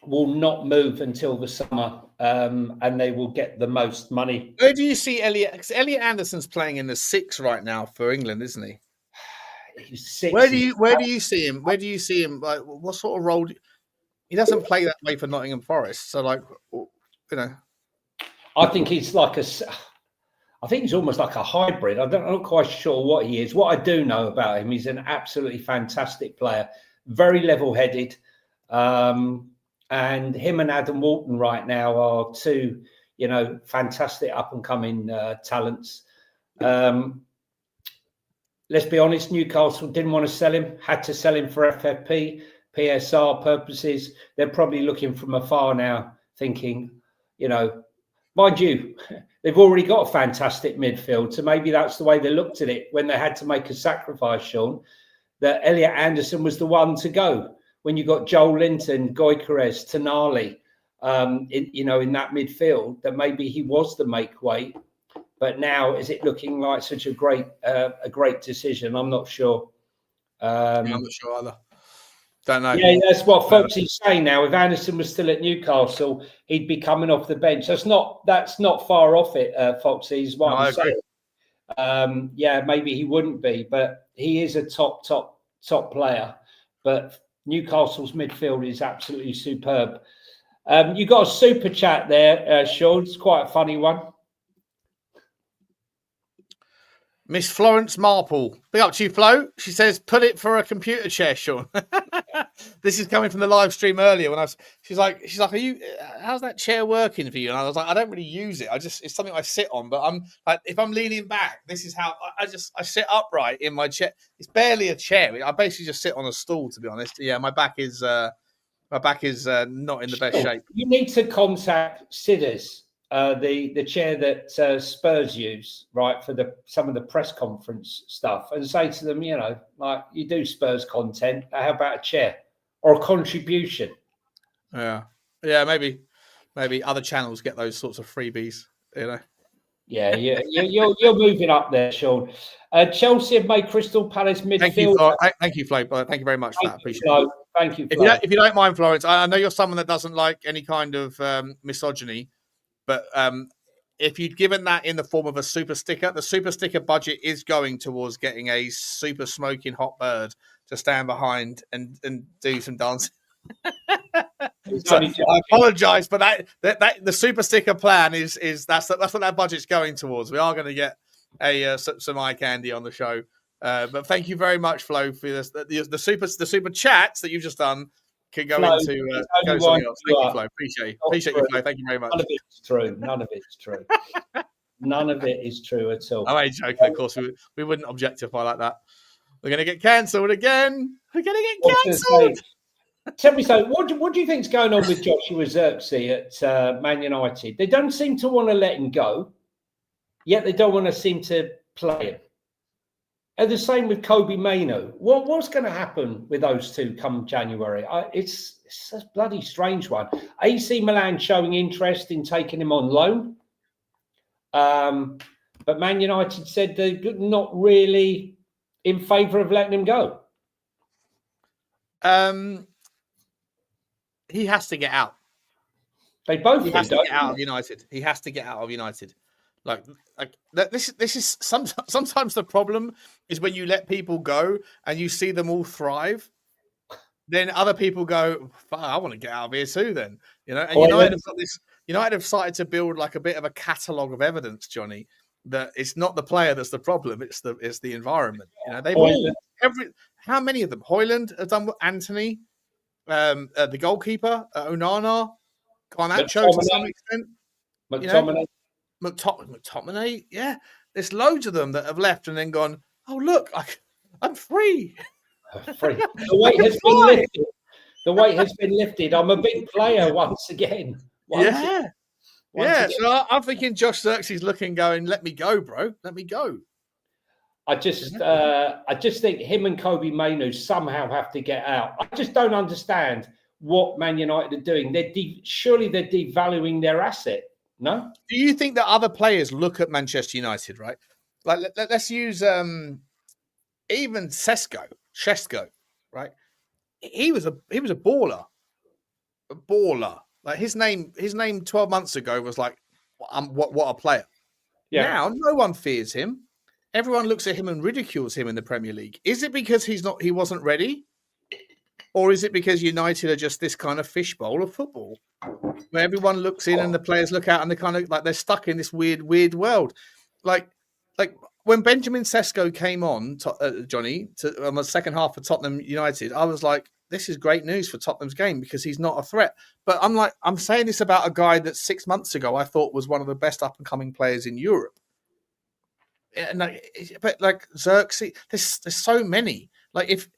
Speaker 2: will not move until the summer, and they will get the most money.
Speaker 1: Where do you see Elliot? Because Elliot Anderson's playing in the 6 right now for England, isn't he?
Speaker 2: He's 6.
Speaker 1: Where do you see him? Where do you see him? Like, what sort of role? He doesn't play that way for Nottingham Forest. So,
Speaker 2: I think he's I think he's almost like a hybrid. I'm not quite sure what he is. What I do know about him, he's an absolutely fantastic player, very level-headed. And him and Adam Walton right now are two, fantastic up-and-coming talents. Let's be honest, Newcastle didn't want to sell him, had to sell him for FFP, PSR purposes. They're probably looking from afar now, thinking, mind you, they've already got a fantastic midfield. So maybe that's the way they looked at it when they had to make a sacrifice, Sean, that Elliot Anderson was the one to go. When you got Joel Linton, Gyökeres, Tonali, in that midfield, that maybe he was the make weight. But now, is it looking like such a great decision? I'm not sure.
Speaker 1: I'm not sure either. Don't know.
Speaker 2: Yeah, that's what Foxy's saying now. If Anderson was still at Newcastle, he'd be coming off the bench. That's not far off it, Foxy, is what I'm saying. Maybe he wouldn't be, but he is a top player. But Newcastle's midfield is absolutely superb. You got a super chat there, Sean. It's quite a funny one.
Speaker 1: Miss Florence Marple. Big up to you, Flo. She says, put it for a computer chair, Sean. This is coming from the live stream earlier when she's like, how's that chair working for you? And I was like, I don't really use it. It's something I sit on, but I'm like, if I'm leaning back, this is how I sit upright in my chair. It's barely a chair. I basically just sit on a stool, to be honest. Yeah, my back is not in the best shape.
Speaker 2: You need to contact Sidders, the chair that Spurs use, right, for some of the press conference stuff, and say to them, like, you do Spurs content, how about a chair or a contribution?
Speaker 1: Yeah, maybe other channels get those sorts of freebies,
Speaker 2: Yeah, you're moving up there, Sean. Chelsea have made Crystal Palace midfield.
Speaker 1: Thank you, Flo. Thank you very much for that. Appreciate it.
Speaker 2: Thank you, Flo.
Speaker 1: If you don't mind, Florence, I know you're someone that doesn't like any kind of misogyny, but if you'd given that in the form of a super sticker, the super sticker budget is going towards getting a super smoking hot bird to stand behind and do some dancing. So I apologise, but that the super sticker plan is that's what that budget's going towards. We are going to get some eye candy on the show, but thank you very much, Flo, for this. The super chats that you've just done can go
Speaker 2: Flo,
Speaker 1: into something else. Thank you, Flo. Appreciate you, Flo. Thank you very much.
Speaker 2: None of it's true. None of it's true. None of it is true at all.
Speaker 1: I'm only joking. Of course, we wouldn't objectify like that. We're going to get cancelled again. We're going to get cancelled.
Speaker 2: Tell me, so what do you think's going on with Joshua Zirkzee at Man United? They don't seem to want to let him go, yet they don't want to seem to play him. And the same with Kobe Mainoo. What's going to happen with those two come January? It's a bloody strange one. AC Milan showing interest in taking him on loan. But Man United said they're not really in favour of letting him go.
Speaker 1: He has to get out.
Speaker 2: They both
Speaker 1: has to get out of United. He has to get out of United. Like this is sometimes the problem is when you let people go and you see them all thrive, then other people go, I want to get out of here too. Then and United have started to build like a bit of a catalogue of evidence, Johnny, that it's not the player that's the problem. It's the environment. They've all how many of them? Hoyland have done Anthony. The goalkeeper, Onana, Garnacho to some extent. McTominay, yeah. There's loads of them that have left and then gone, oh, look, I'm free.
Speaker 2: Free. The weight has been lifted. The weight has been lifted. I'm a big player once again.
Speaker 1: Yeah. So I'm thinking Josh Zirkzee's looking, going, let me go, bro. Let me go.
Speaker 2: I just think him and Kobe Mainoo somehow have to get out. I just don't understand what Man United are doing. Surely they're devaluing their asset, no?
Speaker 1: Do you think that other players look at Manchester United, right? Like let's use even Šeško, right? He was a baller. A baller. Like his name 12 months ago was like, what a player. Yeah. Now no one fears him. Everyone looks at him and ridicules him in the Premier League. Is it because he wasn't ready? Or is it because United are just this kind of fishbowl of football where everyone looks in and the players look out and they're kind of like they're stuck in this weird world? Like when Benjamin Sesko came on, Johnny, on the second half of Tottenham United, I was like, this is great news for Tottenham's game because he's not a threat. But I'm saying this about a guy that 6 months ago I thought was one of the best up-and-coming players in Europe. But like Zirkzee, there's so many. Like if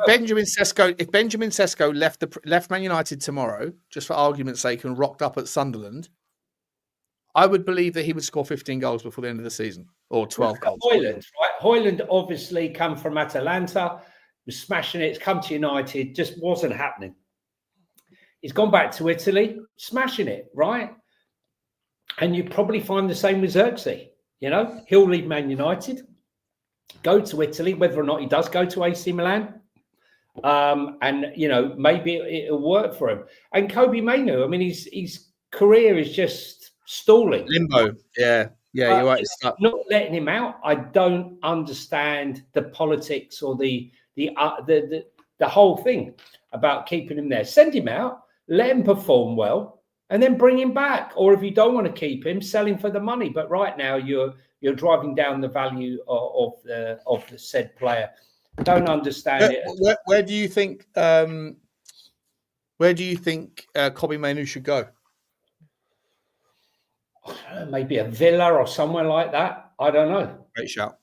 Speaker 1: Benjamin Sesko left Man United tomorrow, just for argument's sake, and rocked up at Sunderland, I would believe that he would score 15 goals before the end of the season, or 12 goals.
Speaker 2: Hoyland, right? Hoyland obviously come from Atalanta, was smashing it. It's come to United, just wasn't happening. He's gone back to Italy, smashing it, right? And you probably find the same with Zirkzee. He'll leave Man United, go to Italy, whether or not he does go to AC Milan. And, maybe it'll work for him. And Kobe Mainoo, I mean, his career is just stalling.
Speaker 1: Limbo. Yeah, you're right.
Speaker 2: Not letting him out. I don't understand the politics or the whole thing. about keeping him there. Send him out, let him perform well, and then bring him back. Or if you don't want to keep him, sell him for the money. But right now, you're driving down the value of the said player. Don't understand it.
Speaker 1: Where do you think? Where do you think Kobbie Mainoo should go?
Speaker 2: Maybe a Villa or somewhere like that. I don't know.
Speaker 1: Great shout.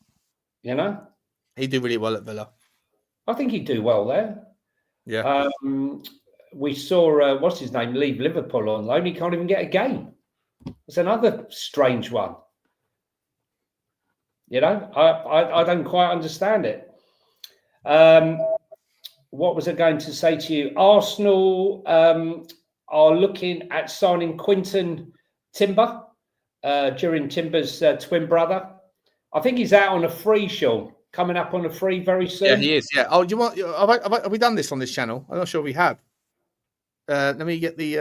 Speaker 2: You know,
Speaker 1: He'd do really well at Villa.
Speaker 2: I think he'd do well there.
Speaker 1: Yeah.
Speaker 2: We saw what's his name leave Liverpool on loan. He can't even get a game. It's another strange one. You know, I don't quite understand it. What was I going to say to you? Arsenal are looking at signing Quinton Timber during Timber's twin brother. I think he's out on a free, Sean. Coming up on a free very soon.
Speaker 1: Yeah, he is. Yeah. Oh, do you want? Have we done this on this channel? I'm not sure we have. Let me get the.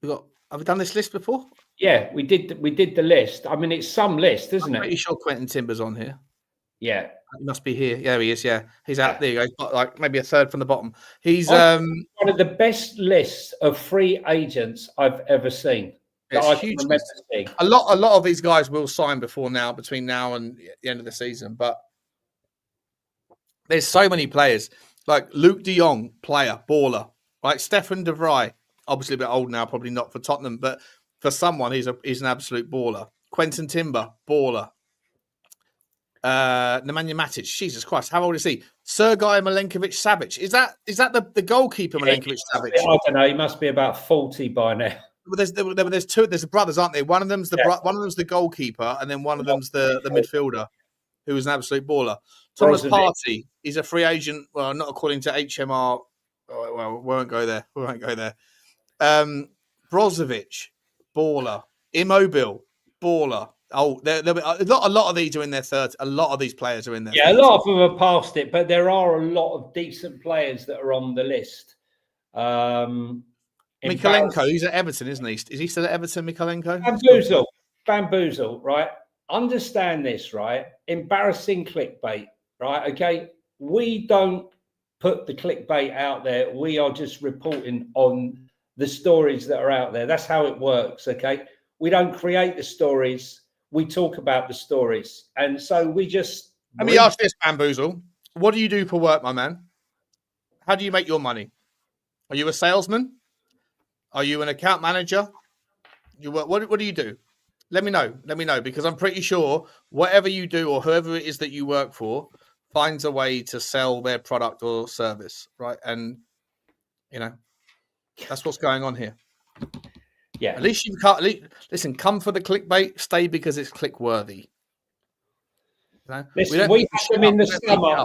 Speaker 1: Have we done this list before?
Speaker 2: Yeah, we did. We did the list. I mean, it's some list, isn't it?
Speaker 1: I'm pretty sure Quentin Timber's on here.
Speaker 2: Yeah,
Speaker 1: he must be here. Yeah, he is. Yeah, he's out. There you go. He's got like maybe a third from the bottom. He's
Speaker 2: one of the best lists of free agents I've ever seen.
Speaker 1: It's huge. A lot of these guys will sign between now and the end of the season. But there's so many players like Luke De Jong, player, baller. Like Stefan de Vrij, obviously a bit old now, probably not for Tottenham, but for someone, he's an absolute baller. Quentin Timber, baller. Nemanja Matic, Jesus Christ, how old is he? Sergej Milenkovic-Savic. Is that the goalkeeper Milenkovic-Savic?
Speaker 2: I don't know. He must be about 40 by now.
Speaker 1: Well, there's two. There's the brothers, aren't they? One of them's the goalkeeper, and then one of them's the midfielder, who is an absolute baller. Thomas Partey is a free agent. Well, not according to HMR. Oh, well, we won't go there. Brozovic, baller. Immobile, baller. Oh, there'll be a lot of these are in their third. A lot of these players are in there.
Speaker 2: Yeah, a lot of them are past it, but there are a lot of decent players that are on the list.
Speaker 1: Mikalenko, he's at Everton, isn't he? Is he still at Everton, Mikalenko?
Speaker 2: Bamboozle, right? Understand this, right? Embarrassing clickbait, right? Okay, we don't put the clickbait out there. We are just reporting on the stories that are out there. That's how it works, okay? We don't create the stories. We talk about the stories. And so we just...
Speaker 1: Let me ask this, Bamboozle. What do you do for work, my man? How do you make your money? Are you a salesman? Are you an account manager? What do you do? Let me know, because I'm pretty sure whatever you do or whoever it is that you work for finds a way to sell their product or service, right? And, you know, that's what's going on here.
Speaker 2: Yeah.
Speaker 1: At least you can't... Listen, come for the clickbait, stay because it's click-worthy. You know?
Speaker 2: Listen, we had them in the summer.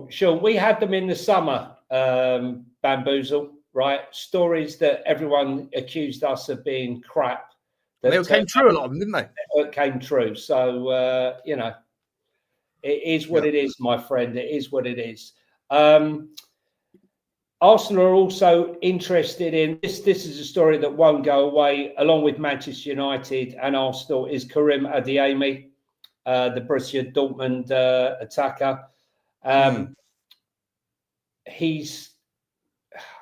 Speaker 2: Sure, we had them in the summer, Bamboozle. Right, stories that everyone accused us of being crap.
Speaker 1: They came true, a lot of them, didn't they?
Speaker 2: It came true. So you know, it is what it is, my friend. It is what it is. Arsenal are also interested in this. This is a story that won't go away, along with Manchester United and Arsenal. Is Karim Adeyemi, the Borussia Dortmund attacker?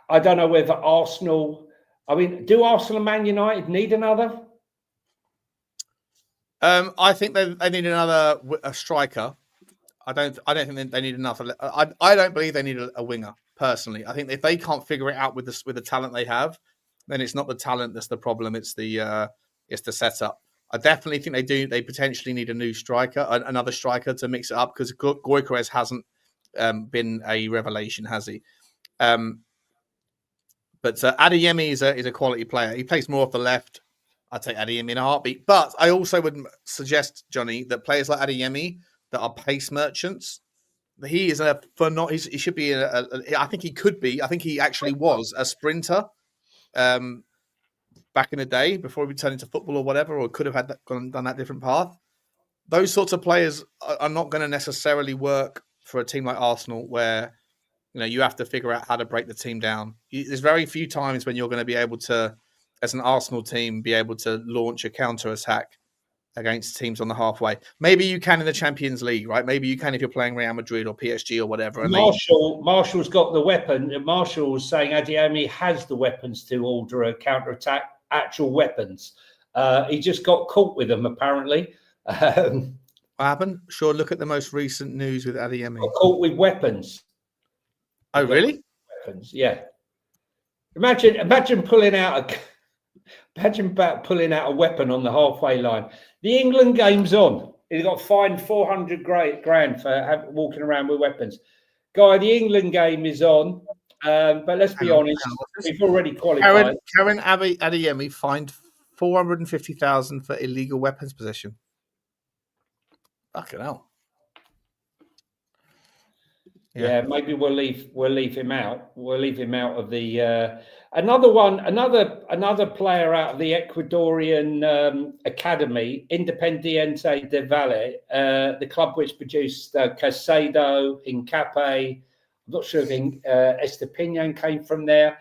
Speaker 2: I don't know whether Arsenal... I mean, do Arsenal and Man United need another?
Speaker 1: I think they need another striker. I don't think they need another... I don't believe they need a winger, personally. I think if they can't figure it out with the talent they have, then it's not the talent that's the problem. It's the setup. I definitely think they do. They potentially need a new striker, another striker to mix it up, because Gyökeres hasn't been a revelation, has he? But Adeyemi is a quality player. He plays more off the left. I'd take Adeyemi in a heartbeat. But I also would suggest, Johnny, that players like Adeyemi that are pace merchants, he is he should be I think he could be. I think he actually was a sprinter back in the day before he turned into football or whatever, or could have done that different path. Those sorts of players are not going to necessarily work for a team like Arsenal, where you have to figure out how to break the team down. There's very few times when you're going to be able to, as an Arsenal team, be able to launch a counter-attack against teams on the halfway. Maybe you can in the Champions League, right? Maybe you can if you're playing Real Madrid or PSG or whatever.
Speaker 2: Marshall's got the weapon. Marshall was saying Adeyemi has the weapons to order a counter-attack, actual weapons. He just got caught with them, apparently.
Speaker 1: What happened? Sure, look at the most recent news with Adeyemi.
Speaker 2: Got caught with weapons.
Speaker 1: Oh, really?
Speaker 2: Weapons, yeah. Imagine pulling out a weapon on the halfway line. The England game's on. He got fined 400 grand for walking around with weapons. Guy, the England game is on. But let's be honest, we've already qualified.
Speaker 1: Karen Adeyemi fined 450,000 for illegal weapons possession. Fucking hell.
Speaker 2: Yeah, maybe we'll leave him out. We'll leave him out of the another player out of the Ecuadorian academy, Independiente del Valle, the club which produced Caicedo, Hincapié. I'm not sure if Estepinian came from there.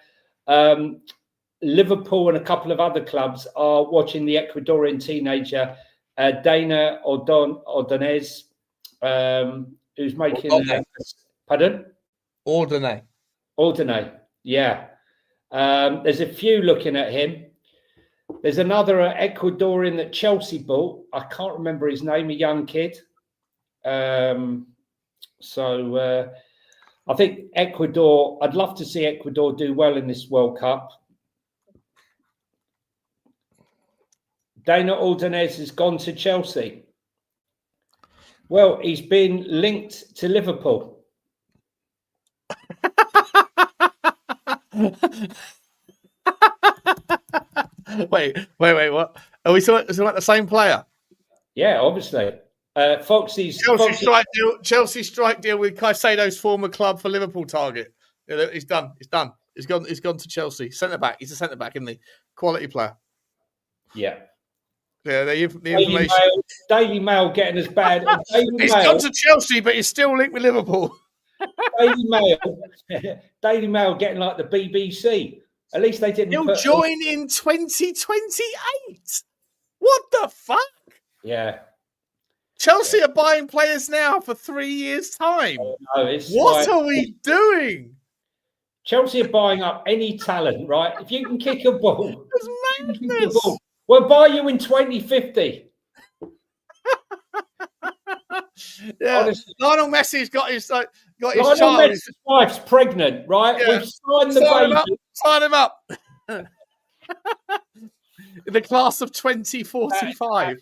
Speaker 2: Liverpool and a couple of other clubs are watching the Ecuadorian teenager Dana Ordonez, who's making. Pardon? Ordonez, yeah. There's a few looking at him. There's another Ecuadorian that Chelsea bought. I can't remember his name, a young kid. So I think Ecuador, I'd love to see Ecuador do well in this World Cup. Dana Ordonez has gone to Chelsea. Well, he's been linked to Liverpool.
Speaker 1: Wait, what? Are we talking about the same player?
Speaker 2: Yeah, obviously. Foxy's
Speaker 1: Chelsea strike deal with Caicedo's former club for Liverpool target. He's done. He's gone to Chelsea. Centre back. He's a centre back, isn't he? Quality player.
Speaker 2: Yeah.
Speaker 1: Yeah, the information.
Speaker 2: Daily Mail getting as bad.
Speaker 1: He's gone to Chelsea, but he's still linked with Liverpool.
Speaker 2: Daily Mail getting like the BBC. At least they didn't.
Speaker 1: He'll join in 2028. What the fuck?
Speaker 2: Yeah.
Speaker 1: Chelsea are buying players now for 3 years' time. What are we doing?
Speaker 2: Chelsea are buying up any talent, right? If you can kick a ball,
Speaker 1: it's madness.
Speaker 2: We'll buy you in 2050.
Speaker 1: Yeah, honestly. Lionel Messi's got his child.
Speaker 2: Messi's wife's pregnant, right?
Speaker 1: Yeah.
Speaker 2: We've signed the baby.
Speaker 1: Sign him up. In the class of 2045.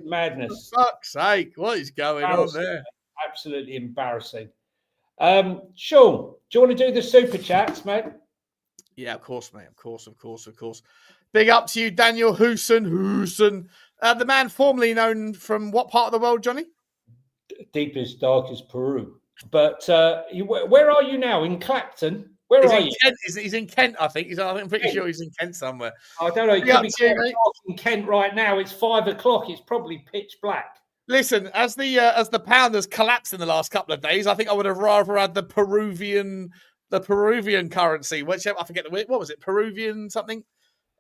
Speaker 2: Madness.
Speaker 1: For fuck's sake, what is going on there?
Speaker 2: Absolutely embarrassing. Sean, do you want to do the super chats, mate?
Speaker 1: Yeah, of course, mate. Of course. Big up to you, Daniel Hoosen. The man formerly known from what part of the world, Johnny?
Speaker 2: Deepest, darkest Peru. But where are you now? In Clacton? Where are you?
Speaker 1: He's in Kent, I think. I'm pretty sure he's in Kent somewhere.
Speaker 2: I don't know. He could be in Kent right now. It's 5 o'clock. It's probably pitch black.
Speaker 1: Listen, as the pound has collapsed in the last couple of days, I think I would have rather had the Peruvian currency. Whichever, I forget what was it? Peruvian something.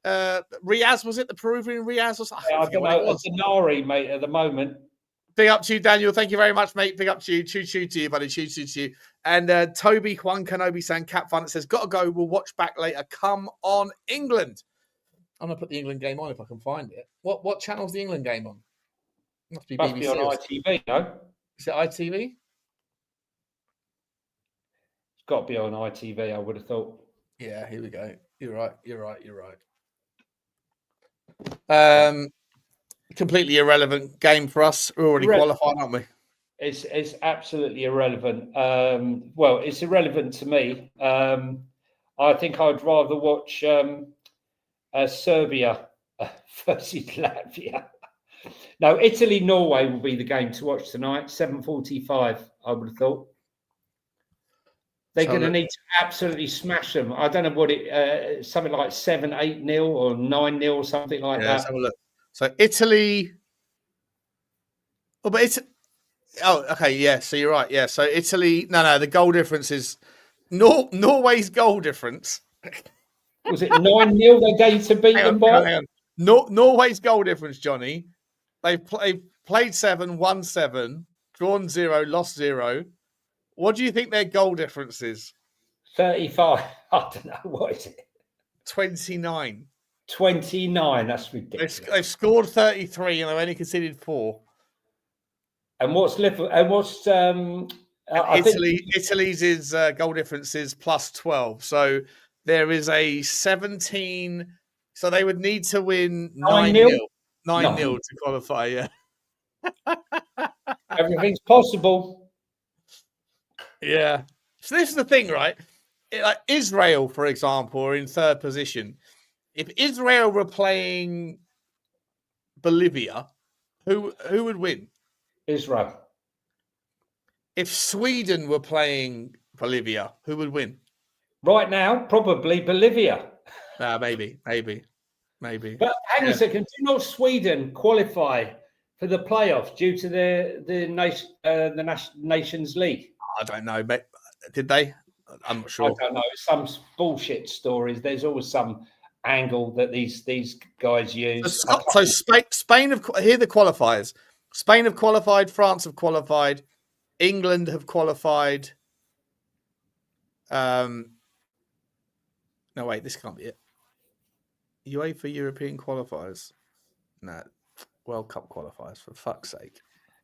Speaker 1: Riaz, was it the Peruvian Riaz or something?
Speaker 2: I don't know. It's Denari, mate, at the moment.
Speaker 1: Big up to you, Daniel. Thank you very much, mate. Big up to you. Choo to you, buddy. Choo to you. And Toby Juan Kenobi saying Cap Fun. It says, gotta go. We'll watch back later. Come on, England. I'm gonna put the England game on if I can find it. What channel's the England game on? Must be BBC.
Speaker 2: Must be on ITV, no?
Speaker 1: Is it ITV?
Speaker 2: It's got to be on ITV, I would have thought.
Speaker 1: Yeah, here we go. You're right. Completely irrelevant game for us. We're already qualified, aren't we?
Speaker 2: It's absolutely irrelevant. Well, it's irrelevant to me. I think I'd rather watch Serbia versus Latvia. No, Italy-Norway will be the game to watch tonight, 7:45, I would have thought. They're going to need to absolutely smash them. I don't know what something like 7-8-0 or 9-0 or something like that.
Speaker 1: Let's have a look. So Italy. Oh, but it's. Oh, okay. Yeah. So you're right. Yeah. So Italy. No. The goal difference is Norway's goal difference.
Speaker 2: Was it 9-0 they gave to beat them by?
Speaker 1: Norway's goal difference, Johnny, They've played 7, won 7, drawn 0, lost 0. What do you think their goal difference is?
Speaker 2: 35. I don't know. What is it?
Speaker 1: 29.
Speaker 2: 29. That's ridiculous.
Speaker 1: They've scored 33 and they've only conceded 4.
Speaker 2: And what's Liverpool? And what's
Speaker 1: Italy's goal difference is plus 12. So there is a 17. So they would need to win 9-0. 9-0 to qualify. Yeah.
Speaker 2: Everything's possible.
Speaker 1: Yeah. So this is the thing, right? Like Israel, for example, are in 3rd position. If Israel were playing Bolivia, who would win?
Speaker 2: Israel.
Speaker 1: If Sweden were playing Bolivia, who would win?
Speaker 2: Right now, probably Bolivia.
Speaker 1: Maybe.
Speaker 2: But hang on a second. Do not Sweden qualify for the playoffs due to the Nations League?
Speaker 1: I don't know, but did they? I'm not sure.
Speaker 2: I don't know. Some bullshit stories. There's always some angle that these guys use.
Speaker 1: So Spain have here the qualifiers. Spain have qualified. France have qualified. England have qualified. No, wait, this can't be it. UEFA European qualifiers. No, World Cup qualifiers, for fuck's sake.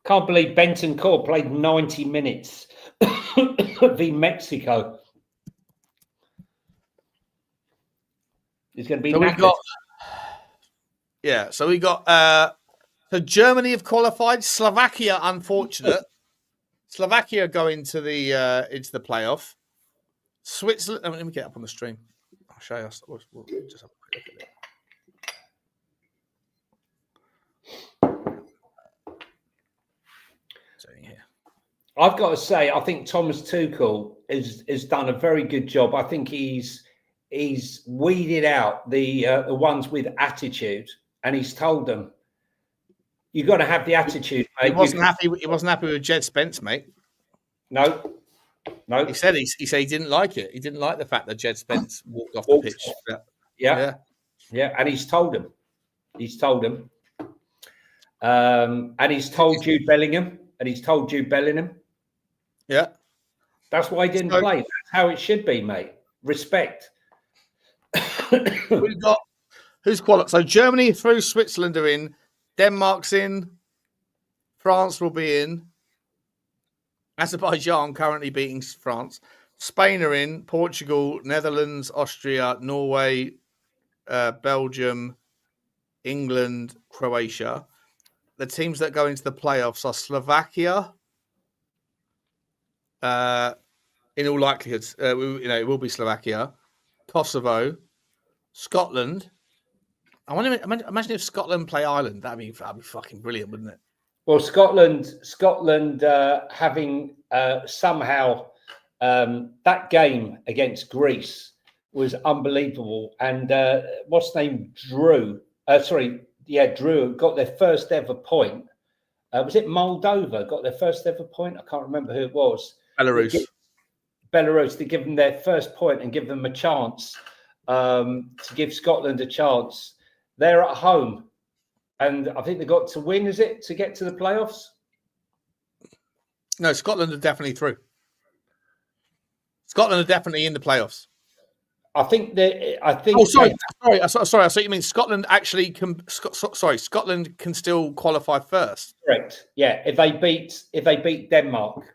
Speaker 2: Can't believe Benton Court played 90 minutes v Mexico. It's going to be
Speaker 1: so we got so Germany have qualified. Slovakia, unfortunate. Slovakia go into the playoff. Switzerland. Let me get up on the stream. I'll show you. We'll just have a quick look at it. Here.
Speaker 2: I've got to say, I think Thomas Tuchel has done a very good job. I think he's weeded out the ones with attitude, and he's told them, "You've got to have the attitude." Mate.
Speaker 1: He wasn't happy. He wasn't happy with Jed Spence, mate.
Speaker 2: No.
Speaker 1: He said he he didn't like it. He didn't like the fact that Jed Spence walked off the pitch.
Speaker 2: Yeah, and he's told him. And he's told Jude Bellingham.
Speaker 1: Yeah.
Speaker 2: That's why he didn't play. That's how it should be, mate. Respect.
Speaker 1: We've got who's qualified. So Germany through, Switzerland are in, Denmark's in, France will be in, Azerbaijan currently beating France, Spain are in, Portugal, Netherlands, Austria, Norway, Belgium, England, Croatia. The teams that go into the playoffs are Slovakia. In all likelihood, it will be Slovakia, Kosovo, Scotland. I want to imagine if Scotland play Ireland. That'd be fucking brilliant, wouldn't it?
Speaker 2: Well, Scotland having somehow that game against Greece was unbelievable. And what's his name? Drew got their first ever point. Was it Moldova got their first ever point? I can't remember who it was. Belarus to give them their first point and give them a chance, to give Scotland a chance. They're at home, and I think they got to win. Is it to get to the playoffs?
Speaker 1: No, Scotland are definitely through. Scotland are definitely in the playoffs. Oh, sorry. I thought you mean Scotland actually can. Scotland can still qualify first.
Speaker 2: Correct. Yeah, if they beat Denmark.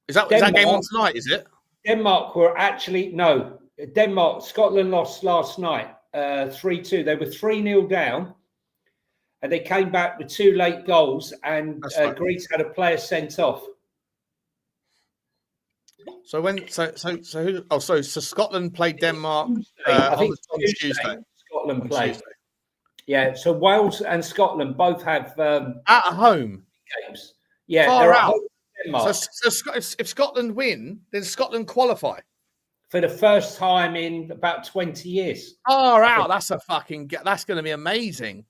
Speaker 1: Is that game on tonight? Is it?
Speaker 2: Denmark were actually no. Scotland lost last night 3-2. They were 3-0 down, and they came back with 2 late goals, and Greece had a player sent off.
Speaker 1: So Scotland played Denmark.
Speaker 2: I think
Speaker 1: on Tuesday.
Speaker 2: Scotland played. Yeah, so Wales and Scotland both have
Speaker 1: at home
Speaker 2: games. Yeah, they're at home.
Speaker 1: So if Scotland win, then Scotland qualify
Speaker 2: for the first time in about 20 years.
Speaker 1: That's going to be amazing.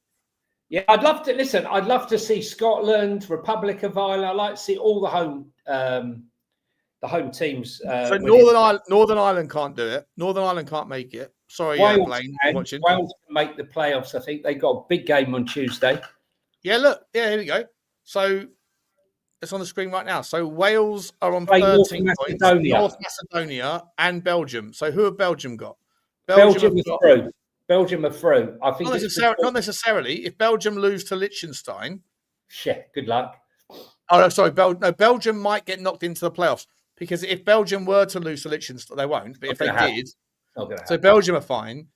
Speaker 2: Yeah, I'd love to see Scotland, Republic of Ireland. I'd like to see all the home teams.
Speaker 1: So Northern Ireland can't do it. Northern Ireland can't make it. Sorry,
Speaker 2: Wales,
Speaker 1: Blaine, watching.
Speaker 2: Wales can make the playoffs. I think they got a big game on Tuesday.
Speaker 1: Yeah, look. Yeah, here we go. So it's on the screen right now. So Wales are on
Speaker 2: Play
Speaker 1: 13
Speaker 2: North
Speaker 1: points.
Speaker 2: Macedonia.
Speaker 1: North Macedonia and Belgium. So who have Belgium got?
Speaker 2: Belgium
Speaker 1: have
Speaker 2: are through. Belgium are through. I think
Speaker 1: not necessarily. If Belgium lose to Liechtenstein,
Speaker 2: good luck.
Speaker 1: Oh, no, sorry. Belgium might get knocked into the playoffs because if Belgium were to lose to Liechtenstein, they won't. But if they did, so Belgium are fine.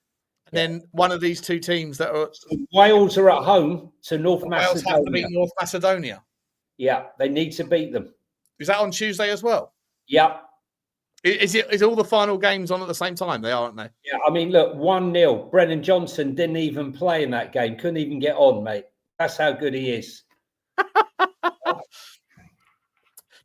Speaker 1: And then one of these two teams that are
Speaker 2: Wales are at home to North
Speaker 1: Wales
Speaker 2: Macedonia.
Speaker 1: have to beat North Macedonia.
Speaker 2: Yeah, they need to beat them.
Speaker 1: Is that on Tuesday as well?
Speaker 2: Yeah.
Speaker 1: Is all the final games on at the same time? They are, aren't they?
Speaker 2: Yeah, I mean, look, 1-0. Brennan Johnson didn't even play in that game. Couldn't even get on, mate. That's how good he is.
Speaker 1: Do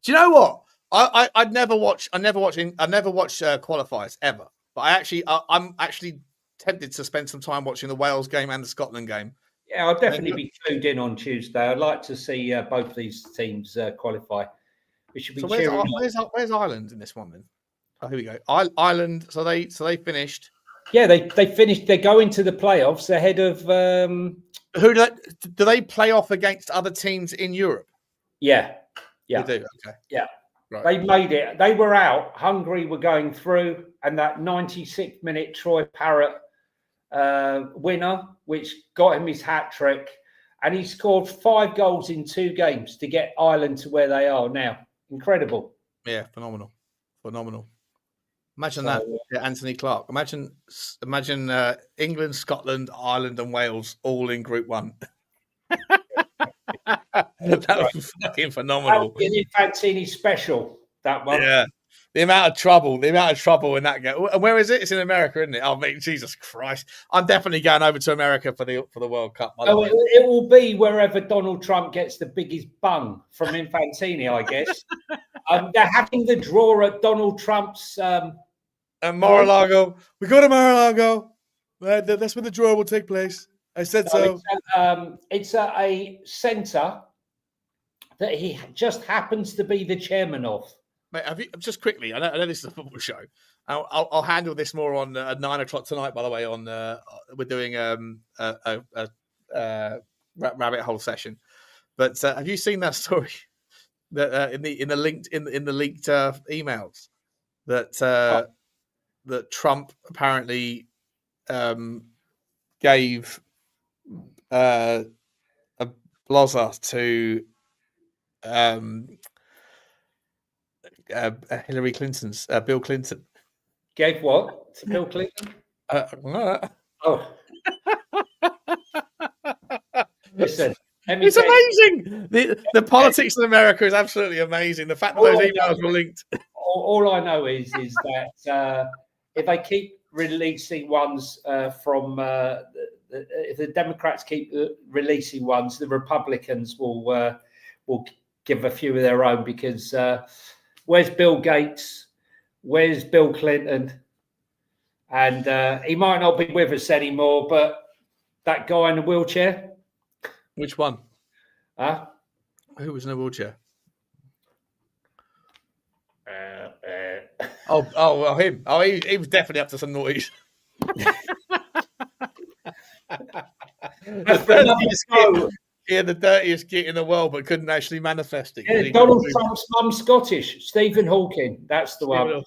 Speaker 1: you know what? I never watch qualifiers ever. But I'm actually tempted to spend some time watching the Wales game and the Scotland game.
Speaker 2: Yeah, I'll definitely be clued in on Tuesday. I'd like to see both these teams qualify. We should be cheering.
Speaker 1: Where's Ireland in this one then? Oh, here we go. Ireland. So they finished.
Speaker 2: Yeah, they finished. They go into the playoffs ahead of.
Speaker 1: Who do they play off against other teams in Europe?
Speaker 2: Yeah.
Speaker 1: They do. Okay.
Speaker 2: Yeah.
Speaker 1: Right.
Speaker 2: They made it. They were out. Hungary were going through, and that 96-minute Troy Parrott winner, which got him his hat trick, and he scored 5 goals in 2 games to get Ireland to where they are now. Incredible.
Speaker 1: Yeah, phenomenal. Imagine that. Yeah, Anthony Clark. Imagine England, Scotland, Ireland, and Wales all in Group 1. That was fucking phenomenal.
Speaker 2: That was Infantini special. That one.
Speaker 1: Yeah. The amount of trouble in that game. And where is it? It's in America, isn't it? Oh, mate, Jesus Christ! I'm definitely going over to America for the World Cup.
Speaker 2: It will be wherever Donald Trump gets the biggest bung from Infantini, I guess. They're having the draw at Donald Trump's.
Speaker 1: And Mar-a-Lago. We go to Mar-a-Lago. That's where the draw will take place. I said so.
Speaker 2: It's a centre that he just happens to be the chairman of.
Speaker 1: Mate, have you just quickly? I know this is a football show. I'll handle this more on at 9 o'clock tonight. By the way, on we're doing a rabbit hole session. But have you seen that story that in the leaked emails that that Trump apparently gave a blozzer to Hillary Clinton's Bill Clinton.
Speaker 2: Gave what to Bill Clinton? Oh, listen.
Speaker 1: It's amazing. The politics in America is absolutely amazing. The fact that those emails were linked.
Speaker 2: All I know is that if they keep releasing ones from if the Democrats keep releasing ones, the Republicans will give a few of their own because where's Bill Gates? Where's Bill Clinton? And he might not be with us anymore, but that guy in the wheelchair.
Speaker 1: Which one?
Speaker 2: Huh?
Speaker 1: Who was in a wheelchair? Him. Oh, he was definitely up to some noise. The dirtiest git in the world, but couldn't actually manifest it.
Speaker 2: Yeah, Donald Trump's mum's Scottish. Stephen Hawking. That's the one.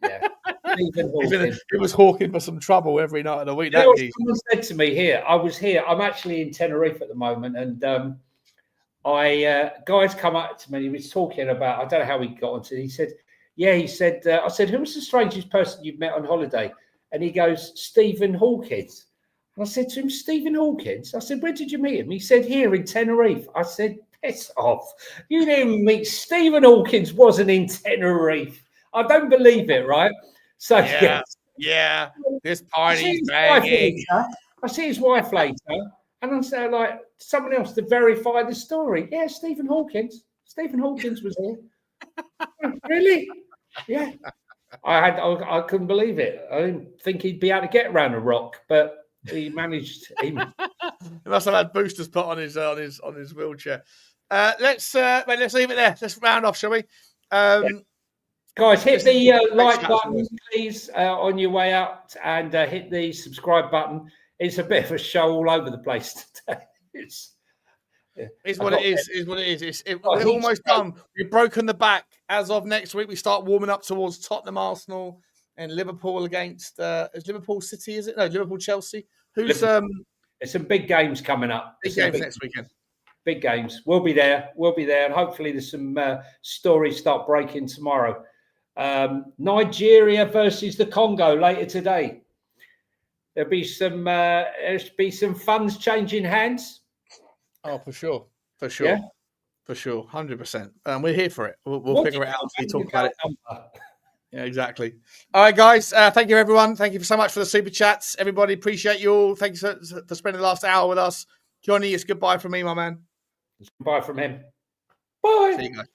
Speaker 2: Yeah. Stephen Hawking.
Speaker 1: He was hawking for some trouble every night of the week.
Speaker 2: Someone said to me here, I was here. I'm actually in Tenerife at the moment, and guys come up to me. He was talking about. I don't know how he got onto it. He said, I said, who's the strangest person you've met on holiday? And he goes, Stephen Hawkins. And I said to him, Stephen Hawkins? I said, where did you meet him? He said, here in Tenerife. I said, piss off. You didn't meet Stephen Hawkins wasn't in Tenerife. I don't believe it, right? So
Speaker 1: yeah. This party's banging.
Speaker 2: I see his wife later, and I'm saying like someone else to verify the story. Yeah, Stephen Hawkins. Stephen Hawkins was here. Really? Yeah. I couldn't believe it. I didn't think he'd be able to get around a rock, but he managed. He
Speaker 1: must have had boosters put on his wheelchair. Let's leave it there. Let's round off, shall we?
Speaker 2: Guys, hit the like button, please, on your way out, and hit the subscribe button. It's a bit of a show all over the place today.
Speaker 1: Is what it is. Is what it is. We're almost done. We've broken the back. As of next week, we start warming up towards Tottenham, Arsenal, and Liverpool against. Is Liverpool City? Is it? No, Liverpool Chelsea. Who's
Speaker 2: There's some big games coming up.
Speaker 1: Big games next weekend.
Speaker 2: Big games. We'll be there. And hopefully there's some stories start breaking tomorrow. Nigeria versus the Congo later today. There'll be some funds changing hands.
Speaker 1: Oh, for sure.
Speaker 2: Yeah?
Speaker 1: For sure. 100%. We're here for it. We'll figure it out. We talk about it. Yeah, exactly. All right, guys. Thank you, everyone. Thank you so much for the super chats. Everybody, appreciate you all. Thank you for spending the last hour with us. Jonny, it's goodbye from me, my man.
Speaker 2: It's goodbye from him. Bye.
Speaker 1: See you guys.